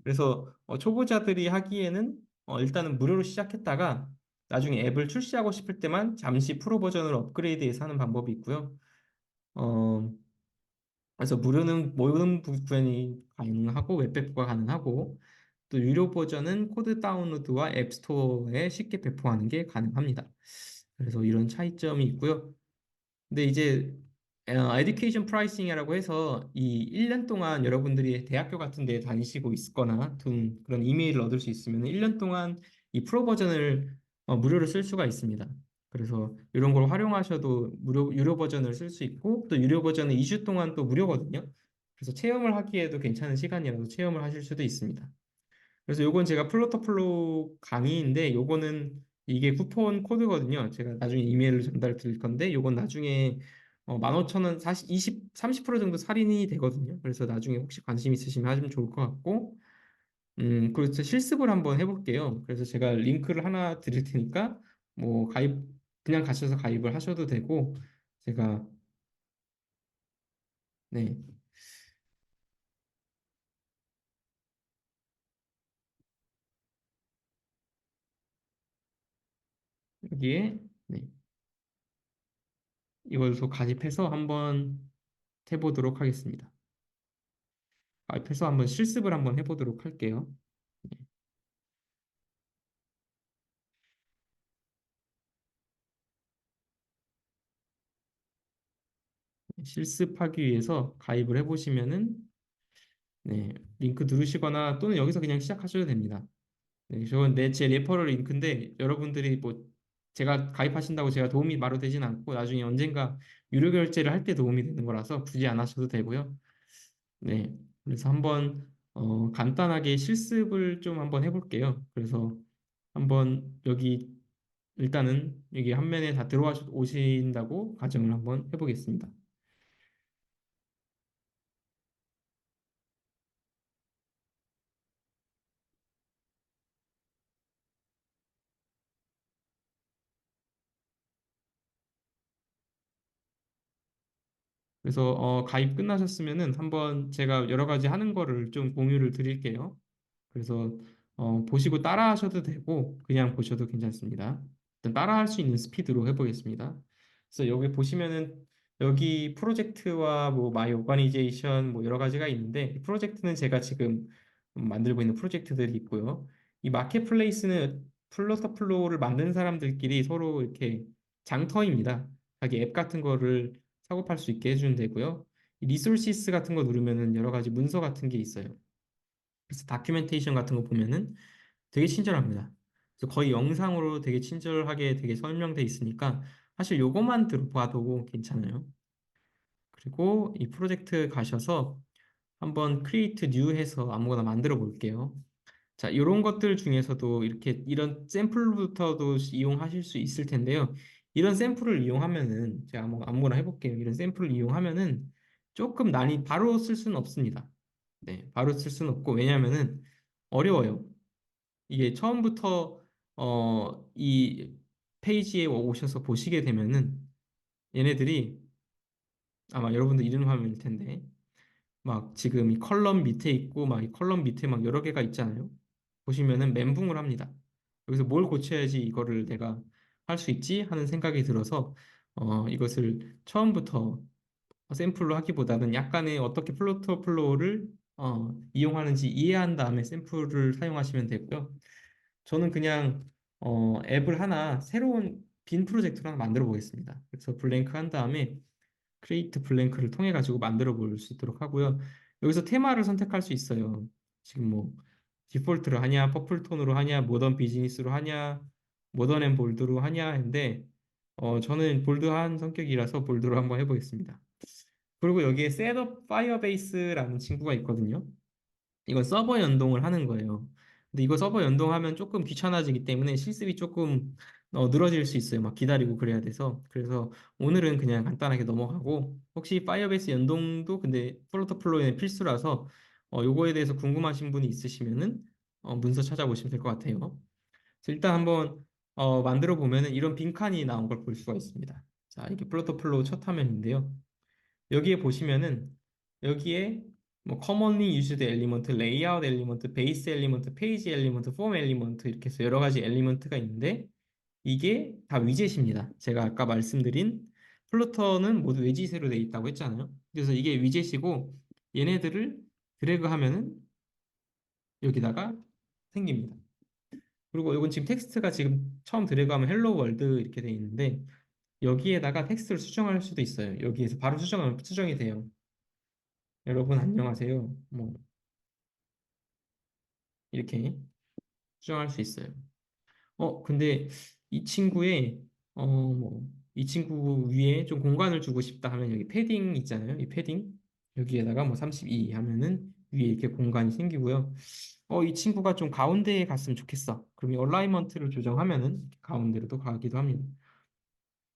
그래서 초보자들이 하기에는 일단은 무료로 시작했다가 나중에 앱을 출시하고 싶을 때만 잠시 프로 버전으로 업그레이드해서 하는 방법이 있고요. 어, 그래서 무료는 모든 구현이 가능하고 웹배포가 가능하고 또 유료 버전은 코드 다운로드와 앱스토어에 쉽게 배포하는 게 가능합니다. 그래서 이런 차이점이 있고요. 근데 이제 에듀케이션 프라이싱이라고 해서 이 1년 동안 여러분들이 대학교 같은 데 다니시고 있거나 든 그런 이메일을 얻을 수 있으면 1년 동안 이 프로 버전을 무료로 쓸 수가 있습니다. 그래서 이런 걸 활용하셔도 유료 버전을 쓸 수 있고 또 유료 버전은 2주 동안 또 무료거든요. 그래서 체험을 하기에도 괜찮은 시간이라서 체험을 하실 수도 있습니다. 그래서 요건 제가 플로터 플로우 강의인데 요거는 이게 쿠폰 코드거든요. 제가 나중에 이메일로 전달 드릴 건데 요건 나중에 15,000원 30% 정도 할인이 되거든요. 그래서 나중에 혹시 관심 있으시면 하시면 좋을 것 같고 그래서 실습을 한번 해볼게요. 그래서 제가 링크를 하나 드릴 테니까 뭐 그냥 가셔서 가입을 하셔도 되고 제가 네 여기에 네 이걸로 가입해서 한번 해보도록 하겠습니다. 가입해서 한번 실습을 한번 해보도록 할게요. 네. 실습하기 위해서 가입을 해보시면은 네, 링크 누르시거나 또는 여기서 그냥 시작하셔도 됩니다. 네, 저건 제 레퍼럴 링크인데 여러분들이 뭐 제가 가입하신다고 제가 도움이 바로 되진 않고 나중에 언젠가 유료 결제를 할 때 도움이 되는 거라서 굳이 안 하셔도 되고요. 네, 그래서 한번 간단하게 실습을 좀 한번 해볼게요. 그래서 한번 여기 일단은 여기 화면에 다 들어와 오신다고 가정을 한번 해보겠습니다. 그래서 가입 끝나셨으면은 한번 제가 여러 가지 하는 거를 좀 공유를 드릴게요. 그래서 보시고 따라 하셔도 되고 그냥 보셔도 괜찮습니다. 일단 따라 할 수 있는 스피드로 해보겠습니다. 그래서 여기 보시면은 여기 프로젝트와 뭐 마이 오가니제이션 뭐 여러 가지가 있는데 이 프로젝트는 제가 지금 만들고 있는 프로젝트들이 있고요. 이 마켓플레이스는 플러터플로우를 만든 사람들끼리 서로 이렇게 장터입니다. 자기 앱 같은 거를 사고 팔 수 있게 해주는 데고요. 이 리소시스 같은 거 누르면은 여러 가지 문서 같은 게 있어요. 그래서 다큐멘테이션 같은 거 보면은 되게 친절합니다. 그래서 거의 영상으로 되게 친절하게 되게 설명돼 있으니까 사실 요것만 들어봐도 괜찮아요. 그리고 이 프로젝트 가셔서 한번 create new 해서 아무거나 만들어 볼게요. 자, 이런 것들 중에서도 이렇게 이런 샘플부터도 이용하실 수 있을 텐데요. 이런 샘플을 이용하면은 제가 아무거나 해볼게요. 이런 샘플을 이용하면은 조금 바로 쓸 수는 없습니다. 네, 바로 쓸 수는 없고 왜냐하면은 어려워요. 이게 처음부터 이 페이지에 오셔서 보시게 되면은 얘네들이 아마 여러분들 이런 화면일 텐데 막 지금 이 컬럼 밑에 있고 막 이 컬럼 밑에 막 여러 개가 있잖아요. 보시면은 멘붕을 합니다. 여기서 뭘 고쳐야지 이거를 내가 할 수 있지 하는 생각이 들어서 이것을 처음부터 샘플로 하기보다는 약간의 어떻게 플로터 플로우를 이용하는지 이해한 다음에 샘플을 사용하시면 되고요. 저는 그냥 앱을 하나 새로운 빈 프로젝트를 하나 만들어 보겠습니다. 그래서 블랭크 한 다음에 크리에이트 블랭크를 통해 가지고 만들어 볼 수 있도록 하고요. 여기서 테마를 선택할 수 있어요. 지금 뭐 디폴트로 하냐, 퍼플 톤으로 하냐, 모던 비즈니스로 하냐, 모던 앤 볼드로 하냐 했는데 저는 볼드한 성격이라서 볼드로 한번 해보겠습니다. 그리고 여기에 셋업 파이어베이스라는 친구가 있거든요. 이건 서버 연동을 하는 거예요. 근데 이거 서버 연동하면 조금 귀찮아지기 때문에 실습이 조금 늘어질 수 있어요. 막 기다리고 그래야 돼서. 그래서 오늘은 그냥 간단하게 넘어가고 혹시 파이어베이스 연동도 근데 플로터플로우의 필수라서 요거에 대해서 궁금하신 분이 있으시면은 문서 찾아보시면 될 것 같아요. 그래서 일단 한번 만들어 보면은 이런 빈칸이 나온 걸 볼 수가 있습니다. 자, 이게 플로터플로우 첫 화면인데요. 여기에 보시면은 여기에 뭐 commonly used element, layout element, base element, page element, form element 이렇게 해서 여러 가지 엘리먼트가 있는데 이게 다 위젯입니다. 제가 아까 말씀드린 플루터는 모두 외지세로 되어 있다고 했잖아요. 그래서 이게 위젯이고 얘네들을 드래그하면은 여기다가 생깁니다. 그리고 이건 지금 텍스트가 지금 처음 드래그하면 헬로 월드 이렇게 되어 있는데 여기에다가 텍스트를 수정할 수도 있어요. 여기에서 바로 수정하면 수정이 돼요. 여러분 안녕하세요. 뭐 이렇게 수정할 수 있어요. 근데 이 친구의 뭐 이 친구 위에 좀 공간을 주고 싶다 하면 여기 패딩 있잖아요. 이 패딩 여기에다가 뭐 32 하면은 위에 이렇게 공간이 생기고요. 이 친구가 좀 가운데에 갔으면 좋겠어. 그럼 이 얼라이먼트를 조정하면은 가운데로 또 가기도 합니다.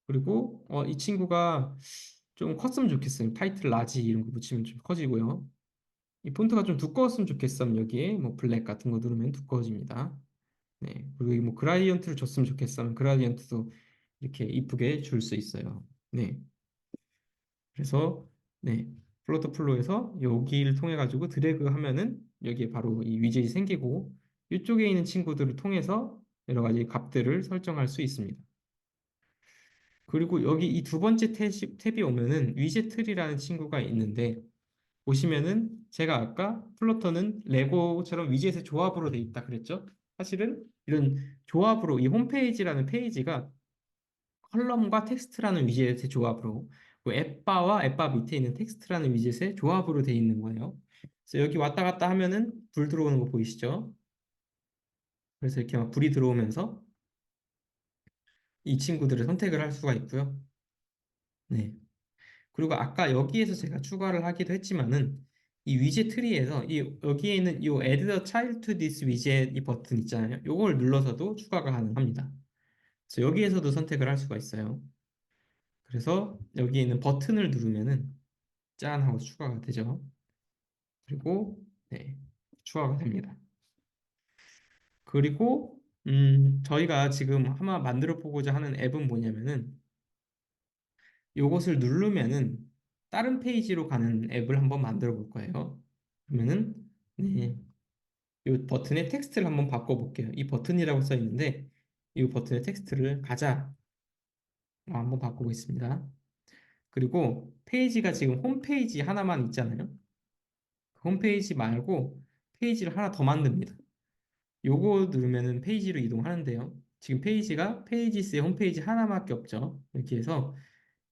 그리고 이 친구가 좀 컸으면 좋겠어요. 타이틀 라지 이런 거 붙이면 좀 커지고요. 이 폰트가 좀 두꺼웠으면 좋겠으면 여기에 뭐 블랙 같은 거 누르면 두꺼워집니다. 네. 그리고 이뭐 그라디언트를 줬으면 좋겠으면 그라디언트도 이렇게 이쁘게 줄 수 있어요. 네. 그래서 네. 플로터 플로에서 여기를 통해 가지고 드래그 하면은 여기에 바로 이 위젯이 생기고 이쪽에 있는 친구들을 통해서 여러 가지 값들을 설정할 수 있습니다. 그리고 여기 이 두 번째 탭이 오면은 위젯 트리라는 친구가 있는데 보시면은 제가 아까 플러터는 레고처럼 위젯의 조합으로 돼 있다 그랬죠? 사실은 이런 조합으로 이 홈페이지라는 페이지가 컬럼과 텍스트라는 위젯의 조합으로 그 앱바와 앱바 밑에 있는 텍스트라는 위젯의 조합으로 되어 있는 거예요. 그래서 여기 왔다 갔다 하면은 불 들어오는 거 보이시죠? 그래서 이렇게 막 불이 들어오면서 이 친구들을 선택을 할 수가 있고요. 네. 그리고 아까 여기에서 제가 추가를 하기도 했지만은 이 위젯 트리에서 이 여기에 있는 이 Add the child to this widget 이 버튼 있잖아요. 이걸 눌러서도 추가가 가능합니다. 그래서 여기에서도 선택을 할 수가 있어요. 그래서 여기 있는 버튼을 누르면은 짠 하고 추가가 되죠. 그리고 네, 추가가 됩니다. 그리고 저희가 지금 하나 만들어 보고자 하는 앱은 뭐냐면은 요것을 누르면은 다른 페이지로 가는 앱을 한번 만들어 볼 거예요. 그러면은 네, 이 버튼의 텍스트를 한번 바꿔 볼게요. 이 버튼이라고 써 있는데 이 버튼의 텍스트를 가자 한번 바꾸고 있습니다. 그리고 페이지가 지금 홈페이지 하나만 있잖아요. 그 홈페이지 말고 페이지를 하나 더 만듭니다. 요거 누르면은 페이지로 이동하는데요. 지금 페이지가 페이지스의 홈페이지 하나밖에 없죠. 이렇게 해서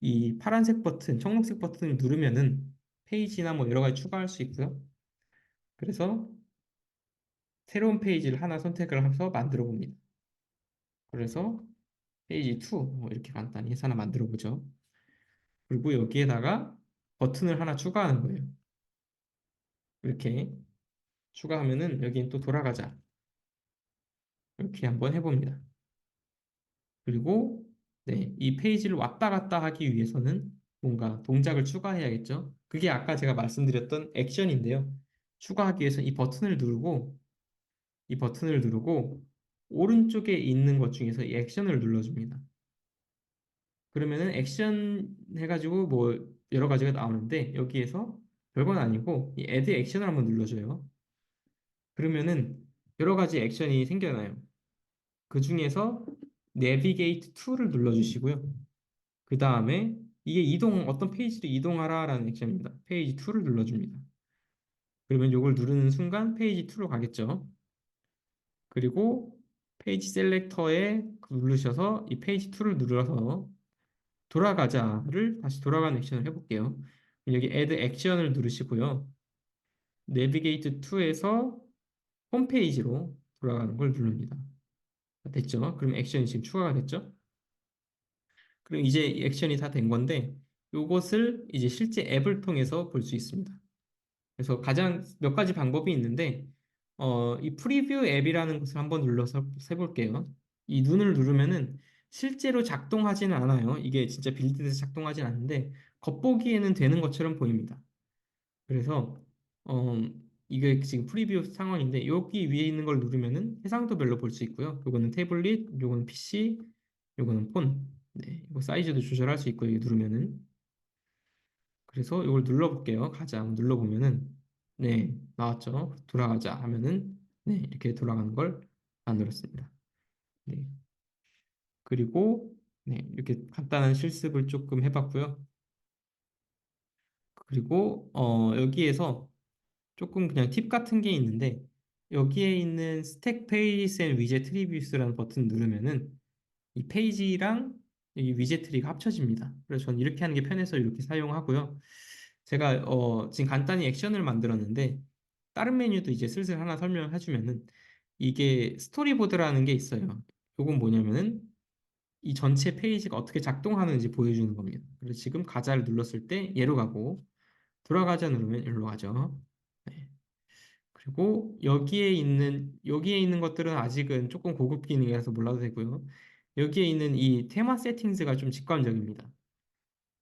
이 파란색 버튼, 청록색 버튼을 누르면은 페이지나 뭐 여러 가지 추가할 수 있고요. 그래서 새로운 페이지를 하나 선택을 해서 만들어 봅니다. 그래서 페이지 2, 뭐 이렇게 간단히 해서 하나 만들어 보죠. 그리고 여기에다가 버튼을 하나 추가하는 거예요. 이렇게 추가하면은 여기엔 또 돌아가자. 이렇게 한번 해봅니다. 그리고 네, 이 페이지를 왔다 갔다 하기 위해서는 뭔가 동작을 추가해야겠죠. 그게 아까 제가 말씀드렸던 액션인데요. 추가하기 위해서 이 버튼을 누르고 오른쪽에 있는 것 중에서 이 액션을 눌러줍니다. 그러면은 액션 해가지고 뭐 여러 가지가 나오는데 여기에서 별건 아니고 이 add 액션을 한번 눌러줘요. 그러면은 여러 가지 액션이 생겨나요. 그 중에서 navigate to를 눌러주시고요. 그 다음에 이게 어떤 페이지를 이동하라라는 액션입니다. 페이지 2를 눌러줍니다. 그러면 이걸 누르는 순간 페이지 2로 가겠죠. 그리고 페이지 셀렉터에 누르셔서 이 페이지 2를 눌러서 돌아가자를 다시 돌아가는 액션을 해볼게요. 여기 add 액션을 누르시고요. navigate to에서 홈페이지로 돌아가는 걸 누릅니다. 됐죠? 그럼 액션이 지금 추가가 됐죠? 그럼 이제 이 액션이 다 된 건데 이것을 이제 실제 앱을 통해서 볼 수 있습니다. 그래서 가장 몇 가지 방법이 있는데 이 프리뷰 앱이라는 것을 한번 눌러서 해볼게요. 이 눈을 누르면은 실제로 작동하지는 않아요. 이게 진짜 빌드돼서 작동하진 않는데 겉보기에는 되는 것처럼 보입니다. 그래서 어, 이게 지금 프리뷰 상황인데 여기 위에 있는 걸 누르면은 해상도별로 볼 수 있고요. 요거는 태블릿, 요거는 PC, 요거는 폰. 네, 이거 사이즈도 조절할 수 있고요. 이거 누르면은 그래서 이걸 눌러볼게요. 가자. 눌러보면은 네 나왔죠. 돌아가자 하면은 네 이렇게 돌아가는 걸 만들었습니다. 네 그리고 네 이렇게 간단한 실습을 조금 해봤고요. 그리고 여기에서 조금 그냥 팁 같은 게 있는데 여기에 있는 스택 페이지스 앤 위젯 트리뷰스라는 버튼 누르면은 이 페이지랑 이 위젯 트리가 합쳐집니다. 그래서 저는 이렇게 하는 게 편해서 이렇게 사용하고요. 제가 지금 간단히 액션을 만들었는데 다른 메뉴도 이제 슬슬 하나 설명해 주면은 이게 스토리보드라는 게 있어요. 이건 뭐냐면은 이 전체 페이지가 어떻게 작동하는지 보여주는 겁니다. 그래서 지금 가자를 눌렀을 때 얘로 가고 돌아가자 누르면 일로 가죠. 네. 그리고 여기에 있는 것들은 아직은 조금 고급 기능이라서 몰라도 되고요. 여기에 있는 이 테마 세팅스가 좀 직관적입니다.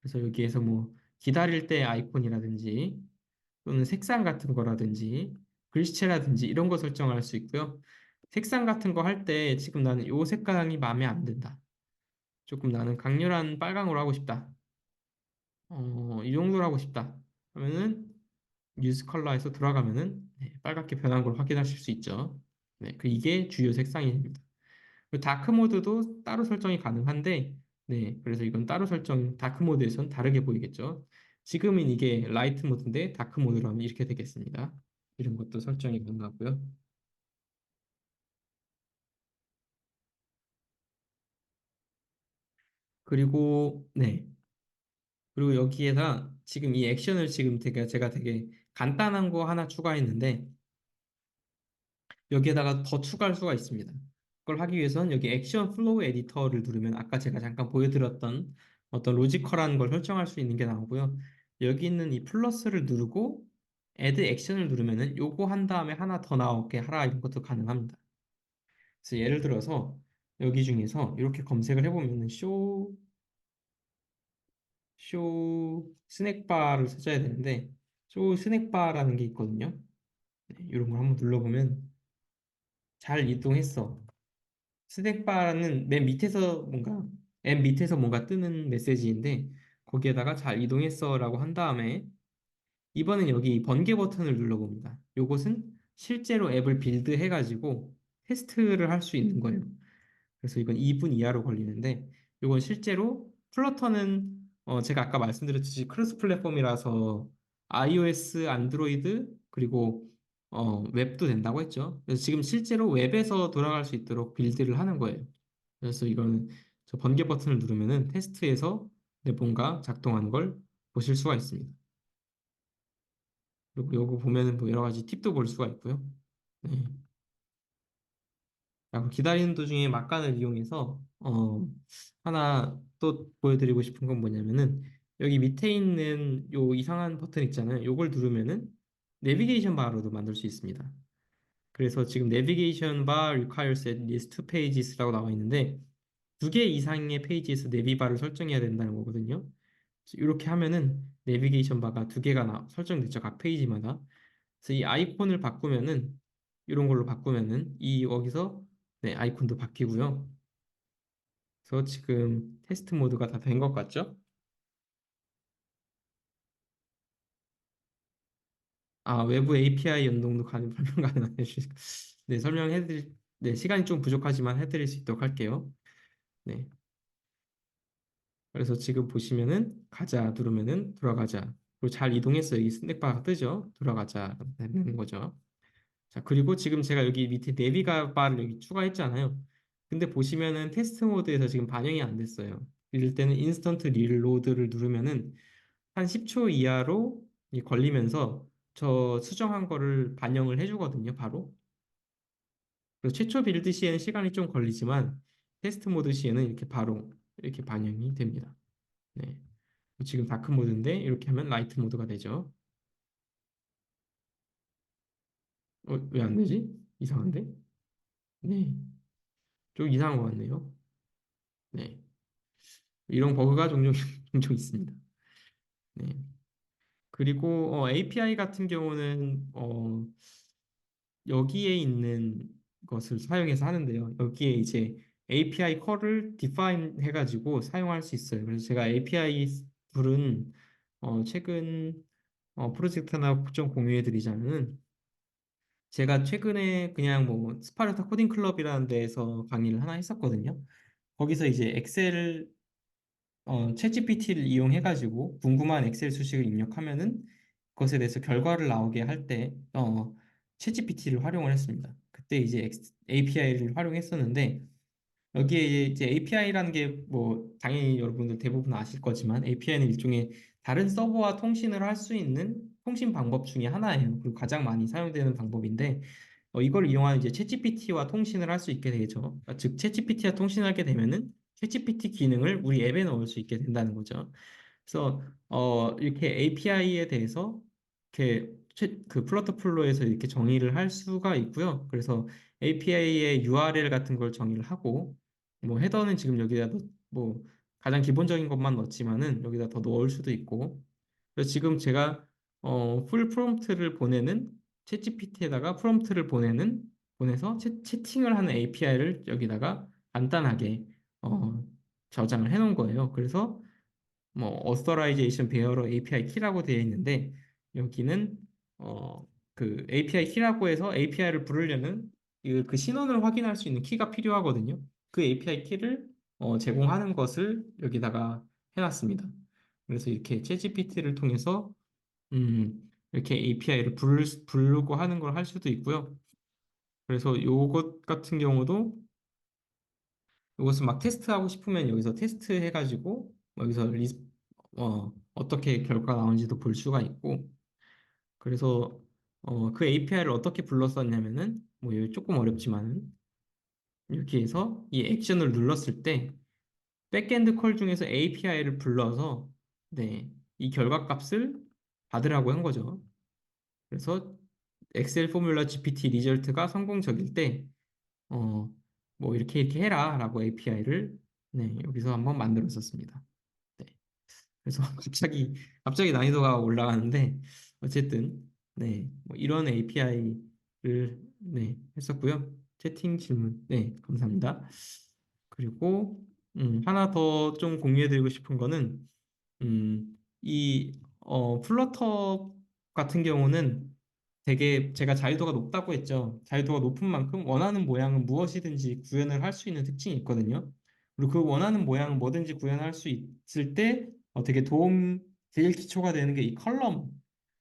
그래서 여기에서 뭐 기다릴 때 아이콘이라든지 또는 색상 같은 거라든지 글씨체라든지 이런 거 설정할 수 있고요. 색상 같은 거 할 때 지금 나는 이 색감이 마음에 안 든다. 조금 나는 강렬한 빨강으로 하고 싶다. 이 정도로 하고 싶다. 그러면은 유즈 컬러에서 들어가면은 네, 빨갛게 변한 걸 확인하실 수 있죠. 네, 이게 주요 색상이 됩니다. 그리고 다크 모드도 따로 설정이 가능한데, 네, 그래서 이건 따로 설정, 다크 모드에선 다르게 보이겠죠. 지금은 이게 라이트 모드인데 다크 모드로 하면 이렇게 되겠습니다. 이런 것도 설정이 가능하고요. 그리고 네, 그리고 여기에다 지금 이 액션을 지금 제가 되게 간단한 거 하나 추가했는데 여기에다가 더 추가할 수가 있습니다. 그걸 하기 위해서는 여기 액션 플로우 에디터를 누르면 아까 제가 잠깐 보여드렸던 어떤 로지컬한 걸 설정할 수 있는 게 나오고요. 여기 있는 이 플러스를 누르고 애드 액션을 누르면은 요거 한 다음에 하나 더 나오게 하라 이런 것도 가능합니다. 그래서 예를 들어서 여기 중에서 이렇게 검색을 해보면은 쇼 스낵바를 찾아야 되는데 쇼 스낵바라는 게 있거든요. 네, 이런 걸 한번 눌러보면 잘 이동했어. 스낵바는 맨 밑에서 뭔가 뜨는 메시지인데 거기에다가 잘 이동했어라고 한 다음에 이번엔 여기 번개 버튼을 눌러봅니다. 요것은 실제로 앱을 빌드해가지고 테스트를 할 수 있는 거예요. 그래서 이건 2분 이하로 걸리는데 이건 실제로 플러터는 제가 아까 말씀드렸듯이 크로스 플랫폼이라서 iOS, 안드로이드 그리고 웹도 된다고 했죠. 그래서 지금 실제로 웹에서 돌아갈 수 있도록 빌드를 하는 거예요. 그래서 이거는 저 번개 버튼을 누르면은 테스트에서 뭔가 작동하는 걸 보실 수가 있습니다. 그리고 요거 보면은 뭐 여러 가지 팁도 볼 수가 있고요. 네. 자, 그럼 기다리는 도중에 막간을 이용해서 하나 또 보여드리고 싶은 건 뭐냐면은 여기 밑에 있는 요 이상한 버튼 있잖아요. 요걸 누르면은 내비게이션 바로도 만들 수 있습니다. 그래서 지금 내비게이션 바 requires at least two pages라고 나와 있는데 두 개 이상의 페이지에서 내비바를 설정해야 된다는 거거든요. 이렇게 하면은 내비게이션 바가 두 개가 설정됐죠. 각 페이지마다. 그래서 이 아이콘을 바꾸면은 이런 걸로 바꾸면은 이 여기서 네, 아이콘도 바뀌고요. 그래서 지금 테스트 모드가 다 된 것 같죠? 아, 외부 API 연동도 설명 가능하네요. 네, 네, 시간이 좀 부족하지만 해드릴 수 있도록 할게요. 네. 그래서 지금 보시면은 가자 누르면은 돌아가자. 그리고 잘 이동했어요. 이 스낵바가 뜨죠? 돌아가자 되는 거죠. 자, 그리고 지금 제가 여기 밑에 내비가 바를 여기 추가했잖아요. 근데 보시면은 테스트 모드에서 지금 반영이 안 됐어요. 이럴 때는 인스턴트 릴로드를 누르면은 한 10초 이하로 걸리면서 저 수정한 거를 반영을 해주거든요, 바로. 그래서 최초 빌드 시에는 시간이 좀 걸리지만 테스트 모드 시에는 이렇게 바로 이렇게 반영이 됩니다. 네. 지금 다크 모드인데 이렇게 하면 라이트 모드가 되죠. 왜 안 되지? 이상한데? 네. 좀 이상한 것 같네요. 네. 이런 버그가 종종, 종종 있습니다. 네. 그리고 API 같은 경우는 여기에 있는 것을 사용해서 하는데요. 여기에 이제 API 컬을 define 해가지고 사용할 수 있어요. 그래서 제가 API 불은 최근 프로젝트 하나 좀 공유해 드리자면은 제가 최근에 그냥 뭐 스파르타 코딩 클럽이라는 데에서 강의를 하나 했었거든요. 거기서 이제 엑셀 챗GPT를 이용해가지고 궁금한 엑셀 수식을 입력하면은 그것에 대해서 결과를 나오게 할 때 챗GPT를 활용을 했습니다. 그때 이제 API를 활용했었는데 여기에 이제 API라는 게 뭐 당연히 여러분들 대부분 아실 거지만 API는 일종의 다른 서버와 통신을 할 수 있는 통신 방법 중에 하나예요. 그리고 가장 많이 사용되는 방법인데 이걸 이용하는 이제 챗GPT와 통신을 할 수 있게 되죠. 그러니까 즉 챗GPT와 통신하게 되면은 챗GPT 기능을 우리 앱에 넣을 수 있게 된다는 거죠. 그래서 이렇게 API에 대해서 이렇게 그 플러터플로에서 이렇게 정의를 할 수가 있고요. 그래서 API의 URL 같은 걸 정의를 하고 뭐 헤더는 지금 여기다 뭐 가장 기본적인 것만 넣지만은 여기다 더 넣을 수도 있고 그래서 지금 제가 풀 프롬프트를 보내는 챗GPT에다가 프롬프트를 보내서 채팅을 하는 API를 여기다가 간단하게 어, 저장을 해 놓은 거예요. 그래서 뭐 authorization bearer API 키라고 되어 있는데 여기는 그 API 키라고 해서 API를 부르려는 그 신원을 확인할 수 있는 키가 필요하거든요. 그 API 키를 제공하는 것을 여기다가 해놨습니다. 그래서 이렇게 챗GPT를 통해서 이렇게 API를 부르고 하는 걸 할 수도 있고요. 그래서 요것 같은 경우도 이것을 막 테스트하고 싶으면 여기서 테스트 해가지고 뭐 여기서 어떻게 결과가 나오는지도 볼 수가 있고 그래서 그 API를 어떻게 불렀었냐면은 뭐 이거 조금 어렵지만은 이렇게 해서 이 액션을 눌렀을 때 백엔드 콜 중에서 API를 불러서 네, 이 결과값을 받으라고 한 거죠. 그래서 엑셀 포뮬러 GPT 리절트가 성공적일 때 뭐 이렇게 해라라고 API를 네, 여기서 한번 만들었었습니다. 네. 그래서 갑자기 난이도가 올라가는데 어쨌든 네, 뭐 이런 API를 네, 했었고요. 채팅 질문 네, 감사합니다. 그리고 하나 더 좀 공유해드리고 싶은 거는 이 플러터 같은 경우는 되게 제가 자유도가 높다고 했죠. 자유도가 높은 만큼 원하는 모양은 무엇이든지 구현을 할 수 있는 특징이 있거든요. 그리고 그 원하는 모양은 뭐든지 구현할 수 있을 때 되게 제일 기초가 되는 게 이 컬럼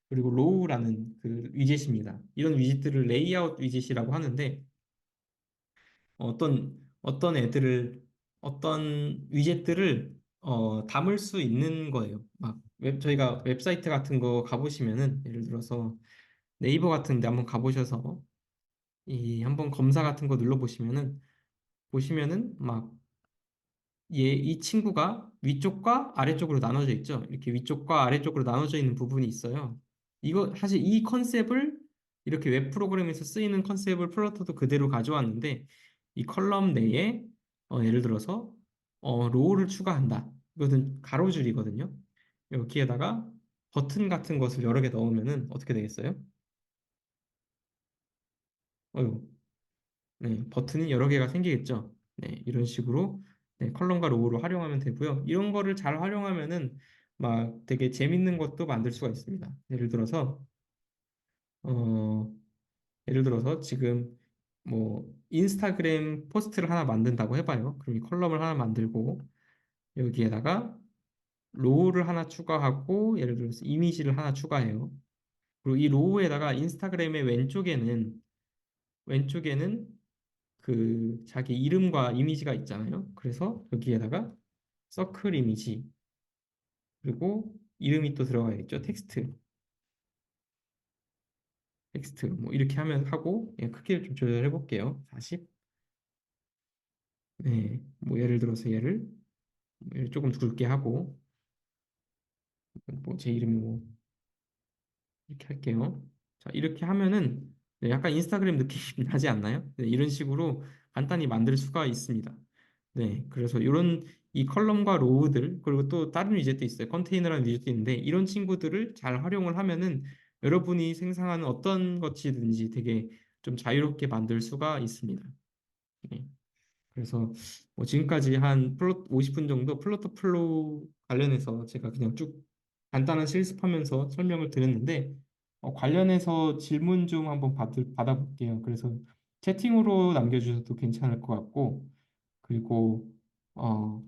그리고 로우라는 그 위젯입니다. 이런 위젯들을 레이아웃 위젯이라고 하는데 어떤 위젯들을 담을 수 있는 거예요. 막 저희가 웹사이트 같은 거 가보시면은 예를 들어서 네이버 같은 데 한번 가보셔서 이 한번 검사 같은 거 눌러보시면은 보시면은 막 이 친구가 위쪽과 아래쪽으로 나눠져 있죠. 이렇게 위쪽과 아래쪽으로 나눠져 있는 부분이 있어요. 이거 사실 이 컨셉을 이렇게 웹 프로그램에서 쓰이는 컨셉을 플러터도 그대로 가져왔는데 이 컬럼 내에 예를 들어서 로우를 추가한다. 이것은 가로줄이거든요. 여기에다가 버튼 같은 것을 여러 개 넣으면은 어떻게 되겠어요? 어휴, 네, 버튼이 여러 개가 생기겠죠. 네, 이런 식으로 네, 컬럼과 로우를 활용하면 되고요. 이런 거를 잘 활용하면은 막 되게 재밌는 것도 만들 수가 있습니다. 어, 예를 들어서 지금 뭐 인스타그램 포스트를 하나 만든다고 해봐요. 그럼 이 컬럼을 하나 만들고 여기에다가 로우를 하나 추가하고 예를 들어서 이미지를 하나 추가해요. 그리고 이 로우에다가 인스타그램의 왼쪽에는 그 자기 이름과 이미지가 있잖아요. 그래서 여기에다가 서클 이미지 그리고 이름이 또 들어가야겠죠. 텍스트 뭐 이렇게 하면 하고 예, 크기를 좀 조절해 볼게요. 40. 네, 뭐 예를 들어서 얘를 조금 굵게 하고 뭐 제 이름이 뭐 이렇게 할게요. 자, 이렇게 하면은 네, 약간 인스타그램 느낌이 나지 않나요? 네, 이런 식으로 간단히 만들 수가 있습니다. 네, 그래서 이런 이 컬럼과 로우들 그리고 또 다른 위젯도 있어요. 컨테이너라는 위젯도 있는데 이런 친구들을 잘 활용을 하면은 여러분이 생성하는 어떤 것이든지 되게 좀 자유롭게 만들 수가 있습니다. 네. 그래서 뭐 지금까지 한 50분 정도 플로터 플로우 관련해서 제가 그냥 쭉 간단한 실습하면서 설명을 드렸는데 관련해서 질문 좀 한번 받아볼게요. 그래서 채팅으로 남겨주셔도 괜찮을 것 같고 그리고 어,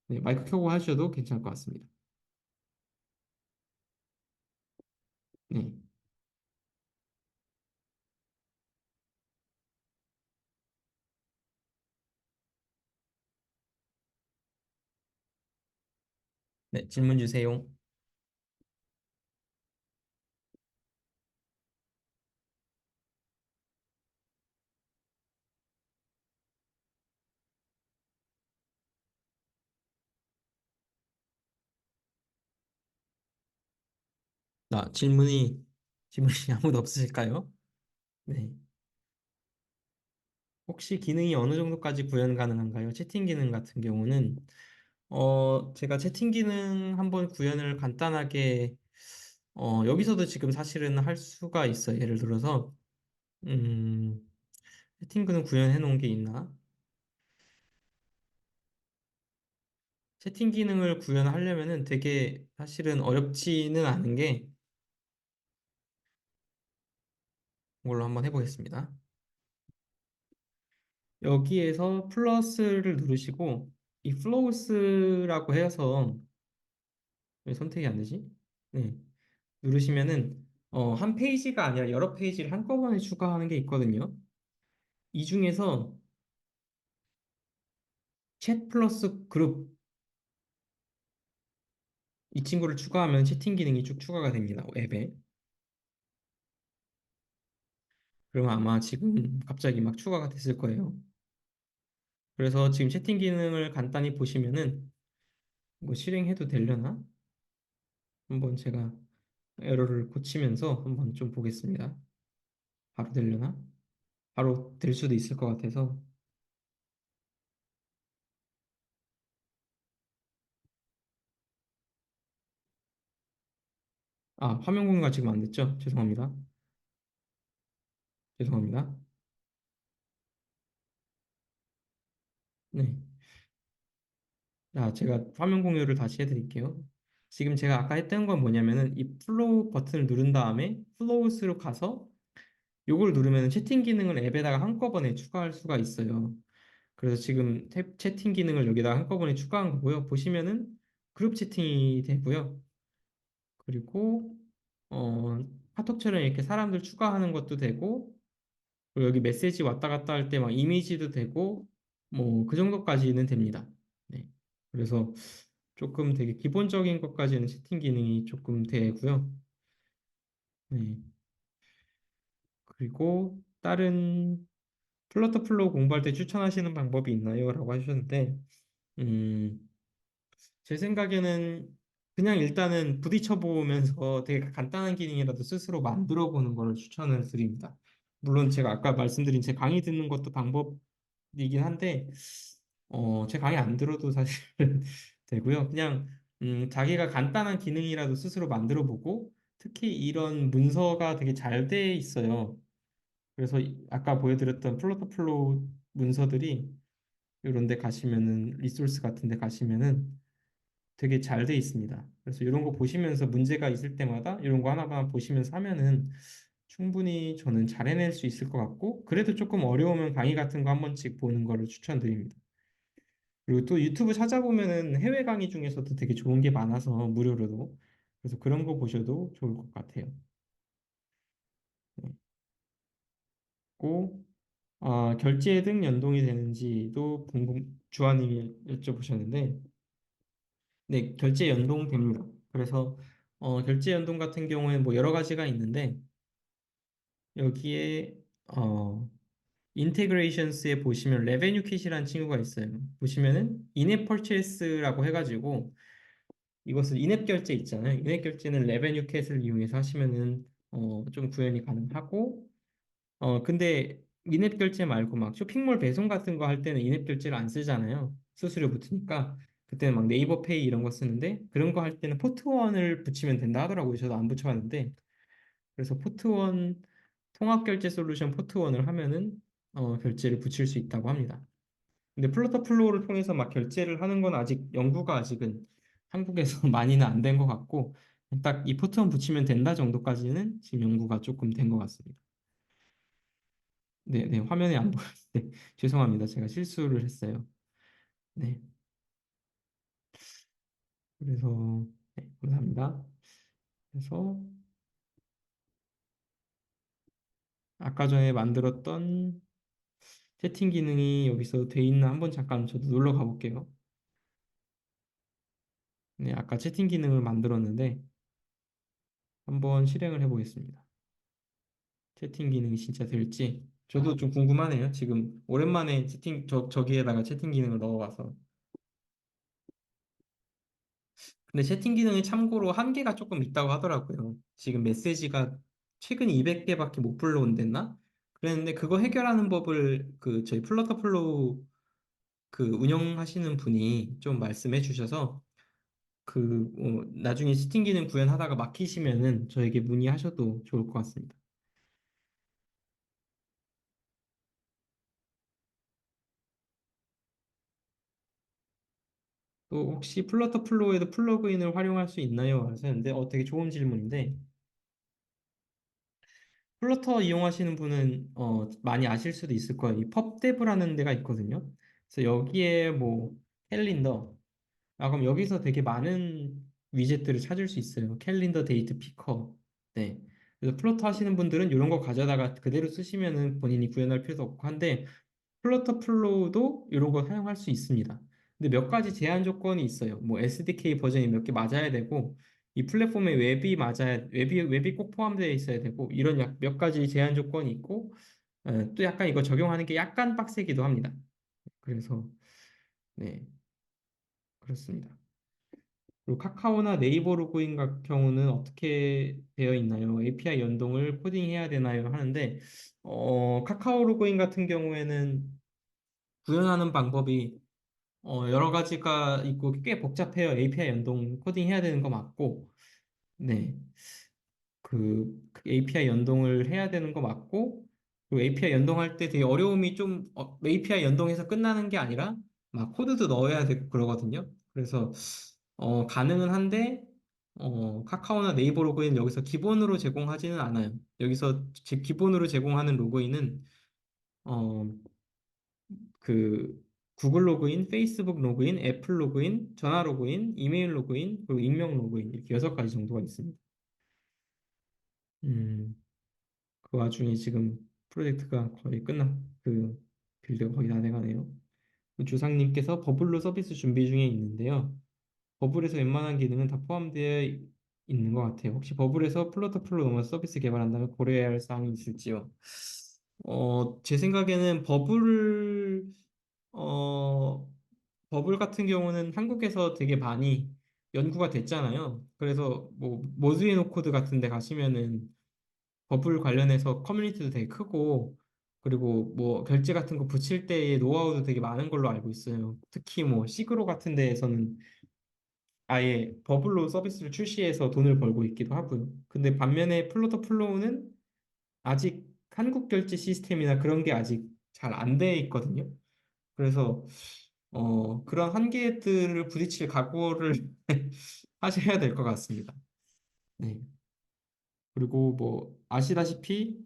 네, 마이크 켜고 하셔도 괜찮을 것 같습니다. 네, 네, 질문 주세요. 나 질문이 아무도 없으실까요? 네. 혹시 기능이 어느 정도까지 구현 가능한가요? 채팅 기능 같은 경우는 제가 채팅 기능 한번 구현을 간단하게 여기서도 지금 사실은 할 수가 있어요. 예를 들어서 음, 채팅 기능 구현해 놓은 게 있나? 채팅 기능을 구현하려면은 되게 사실은 어렵지는 않은 게 이걸로 한번 해보겠습니다. 여기에서 플러스를 누르시고 이 플로우스라고 해서 왜 선택이 안 되지? 네. 누르시면은 한 페이지가 아니라 여러 페이지를 한꺼번에 추가하는 게 있거든요. 이 중에서 챗 플러스 그룹 이 친구를 추가하면 채팅 기능이 쭉 추가가 됩니다. 앱에. 그러면 아마 지금 갑자기 막 추가가 됐을 거예요. 그래서 지금 채팅 기능을 간단히 보시면은 뭐 실행해도 되려나? 한번 제가 에러를 고치면서 한번 좀 보겠습니다. 바로 되려나? 바로 될 수도 있을 것 같아서. 아, 화면 공유가 지금 안 됐죠? 죄송합니다. 죄송합니다. 네. 자, 제가 화면 공유를 다시 해드릴게요. 지금 제가 아까 했던 건 뭐냐면은 이 플로우 버튼을 누른 다음에 플로우스로 가서 요걸 누르면 채팅 기능을 앱에다가 한꺼번에 추가할 수가 있어요. 그래서 지금 채팅 기능을 여기다가 한꺼번에 추가한 거고요. 보시면은 그룹 채팅이 되고요. 그리고 어, 카톡처럼 이렇게 사람들 추가하는 것도 되고 그리고 여기 메시지 왔다 갔다 할 때 막 이미지도 되고 뭐 그 정도까지는 됩니다. 네. 그래서 조금 되게 기본적인 것까지는 채팅 기능이 조금 되고요. 네. 그리고 다른 플러터 플로우 공부할 때 추천하시는 방법이 있나요? 라고 하셨는데 음, 제 생각에는 그냥 일단은 부딪혀 보면서 되게 간단한 기능이라도 스스로 만들어 보는 거를 추천을 드립니다. 물론 제가 아까 말씀드린 제 강의 듣는 것도 방법이긴 한데, 제 강의 안 들어도 사실 되고요. 그냥 자기가 간단한 기능이라도 스스로 만들어 보고, 특히 이런 문서가 되게 잘 돼 있어요. 그래서 아까 보여드렸던 플로터플로우 문서들이 이런 데 가시면은 리소스 같은 데 가시면은 되게 잘 돼 있습니다. 그래서 이런 거 보시면서 문제가 있을 때마다 이런 거 하나만 보시면서 하면은 충분히 저는 잘 해낼 수 있을 것 같고, 그래도 조금 어려우면 강의 같은 거 한 번씩 보는 거를 추천드립니다. 그리고 또 유튜브 찾아보면은 해외 강의 중에서도 되게 좋은 게 많아서 무료로도. 그래서 그런 거 보셔도 좋을 것 같아요. 네. 고, 결제 등 연동이 되는지도 주하님이 여쭤보셨는데, 네, 결제 연동됩니다. 그래서 결제 연동 같은 경우에는 뭐 여러 가지가 있는데 여기에 인테그레이션스에 보시면 레베뉴 킷이라는 친구가 있어요. 보시면은 인앱 퍼체스라고 해가지고 이것을 인앱 결제 있잖아요. 인앱 결제는 레베뉴 킷을 이용해서 하시면은 좀 구현이 가능하고 근데 인앱 결제 말고 막 쇼핑몰 배송 같은 거 할 때는 인앱 결제를 안 쓰잖아요. 수수료 붙으니까. 그때는 막 네이버 페이 이런 거 쓰는데 그런 거 할 때는 포트원을 붙이면 된다 하더라고요. 저도 안 붙여봤는데. 그래서 포트원 통합 결제 솔루션 포트원을 하면은 결제를 붙일 수 있다고 합니다. 근데 플러터 플로우를 통해서 막 결제를 하는 건 아직 연구가 아직은 한국에서 많이는 안 된 것 같고 딱 이 포트원 붙이면 된다 정도까지는 지금 연구가 조금 된 것 같습니다. 네, 네, 화면에 안 보였는데 죄송합니다. 제가 실수를 했어요. 네, 그래서 네, 감사합니다. 그래서 아까 전에 만들었던 채팅 기능이 여기서 돼 있나 한번 잠깐 저도 놀러 가볼게요. 네, 아까 채팅 기능을 만들었는데 한번 실행을 해보겠습니다. 채팅 기능이 진짜 될지 저도 좀 궁금하네요. 지금 오랜만에 저기에다가 채팅 기능을 넣어봐서. 근데 채팅 기능이 참고로 한계가 조금 있다고 하더라고요. 지금 메시지가 최근 200개밖에 못 불러온댔나? 그랬는데 그거 해결하는 법을 그 저희 플러터 플로우 그 운영하시는 분이 좀 말씀해 주셔서 나중에 채팅 기능 구현하다가 막히시면은 저에게 문의하셔도 좋을 것 같습니다. 또 혹시 플러터 플로우에도 플러그인을 활용할 수 있나요? 하셨는데 되게 좋은 질문인데 플러터 이용하시는 분은 많이 아실 수도 있을 거예요. 이 펍데브라는 데가 있거든요. 그래서 여기에 뭐 캘린더, 그럼 여기서 되게 많은 위젯들을 찾을 수 있어요. 캘린더, 데이트, 피커. 네. 그래서 플러터 하시는 분들은 이런 거 가져다가 그대로 쓰시면은 본인이 구현할 필요도 없고 한데 플러터 플로우도 이런 거 사용할 수 있습니다. 근데 몇 가지 제한 조건이 있어요. 뭐 SDK 버전이 몇 개 맞아야 되고 이 플랫폼에 웹이 꼭 포함되어 있어야 되고 이런 몇 가지 제한 조건이 있고 또 약간 이거 적용하는 게 약간 빡세기도 합니다. 그래서 네, 그렇습니다. 그리고 카카오나 네이버 로그인 같은 경우는 어떻게 되어 있나요? API 연동을 코딩해야 되나요? 하는데 카카오 로그인 같은 경우에는 구현하는 방법이 여러 가지가 있고 꽤 복잡해요. API 연동 코딩해야 되는 거 맞고, 네. 그 API 연동을 해야 되는 거 맞고, 그리고 API 연동할 때 되게 어려움이 좀, API 연동해서 끝나는 게 아니라, 막 코드도 넣어야 되고 그러거든요. 그래서, 가능은 한데, 카카오나 네이버 로그인 여기서 기본으로 제공하지는 않아요. 여기서 기본으로 제공하는 로그인은, 어, 그 구글 로그인, 페이스북 로그인, 애플 로그인, 전화 로그인, 이메일 로그인, 그리고 익명 로그인 이렇게 6가지 정도가 있습니다. 음, 그 와중에 지금 프로젝트가 거의 그 빌드가 거의 다 돼가네요. 그 주상님께서 버블로 서비스 준비 중에 있는데요. 버블에서 웬만한 기능은 다 포함되어 있는 것 같아요. 혹시 버블에서 플러터플로 넘어 서비스 개발한다면 고려해야 할 사항이 있을지요? 제 생각에는 어, 버블 같은 경우는 한국에서 되게 많이 연구가 됐잖아요. 그래서 뭐 모즈의 노코드 같은 데 가시면은 버블 관련해서 커뮤니티도 되게 크고 그리고 뭐 결제 같은 거 붙일 때의 노하우도 되게 많은 걸로 알고 있어요. 특히 뭐 시그로 같은 데에서는 아예 버블로 서비스를 출시해서 돈을 벌고 있기도 하고요. 근데 반면에 플로터 플로우는 아직 한국 결제 시스템이나 그런 게 아직 잘 안 돼 있거든요. 그래서 그런 한계들을 부딪힐 각오를 하셔야 될 것 같습니다. 네. 그리고 뭐 아시다시피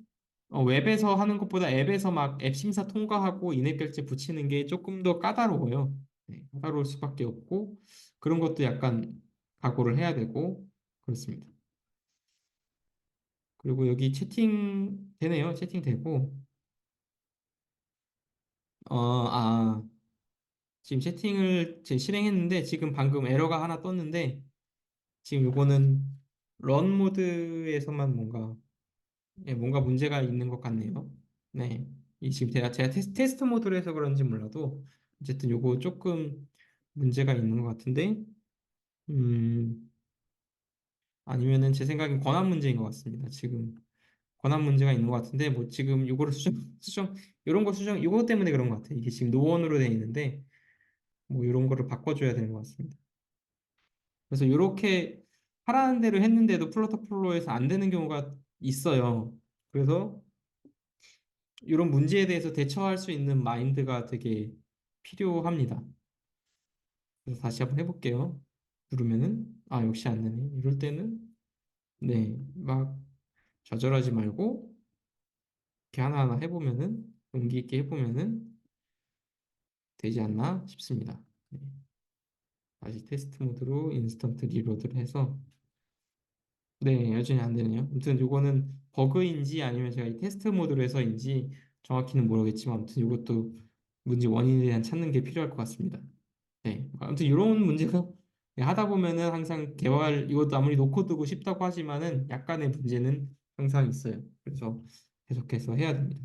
웹에서 하는 것보다 앱에서 막 앱 심사 통과하고 인앱 결제 붙이는 게 조금 더 까다로워요. 네, 까다로울 수밖에 없고 그런 것도 약간 각오를 해야 되고 그렇습니다. 그리고 여기 채팅 되네요. 채팅 되고 지금 채팅을 제 실행했는데 지금 방금 에러가 하나 떴는데 지금 요거는 런 모드에서만 뭔가 문제가 있는 것 같네요. 네. 이 지금 제가 테스트 모드로 해서 그런지 몰라도 어쨌든 요거 조금 문제가 있는 것 같은데, 음, 아니면은 제 생각엔 권한 문제인 것 같습니다. 지금 권한 문제가 있는 것 같은데, 뭐 지금 요거를 요런 거 요거 때문에 그런 것 같아요. 이게 지금 노원으로 돼 있는데, 뭐 요런 거를 바꿔줘야 되는 것 같습니다. 그래서 이렇게 하라는 대로 했는데도 플러터 플로에서 안 되는 경우가 있어요. 그래서 이런 문제에 대해서 대처할 수 있는 마인드가 되게 필요합니다. 그래서 다시 한번 해볼게요. 누르면은 역시 안 되네. 이럴 때는 네, 막 좌절하지 말고 이렇게 하나하나 해보면은 용기 있게 해보면은 되지 않나 싶습니다. 네, 다시 테스트 모드로 인스턴트 리로드를 해서 네, 여전히 안 되네요. 아무튼 요거는 버그인지 아니면 제가 이 테스트 모드로 해서인지 정확히는 모르겠지만 아무튼 이것도 문제 원인에 대한 찾는 게 필요할 것 같습니다. 네, 아무튼 이런 문제가 네, 하다 보면은 항상 이것도 아무리 노코드고 쉽다고 하지만은 약간의 문제는 항상 있어요. 그래서 계속해서 해야 됩니다.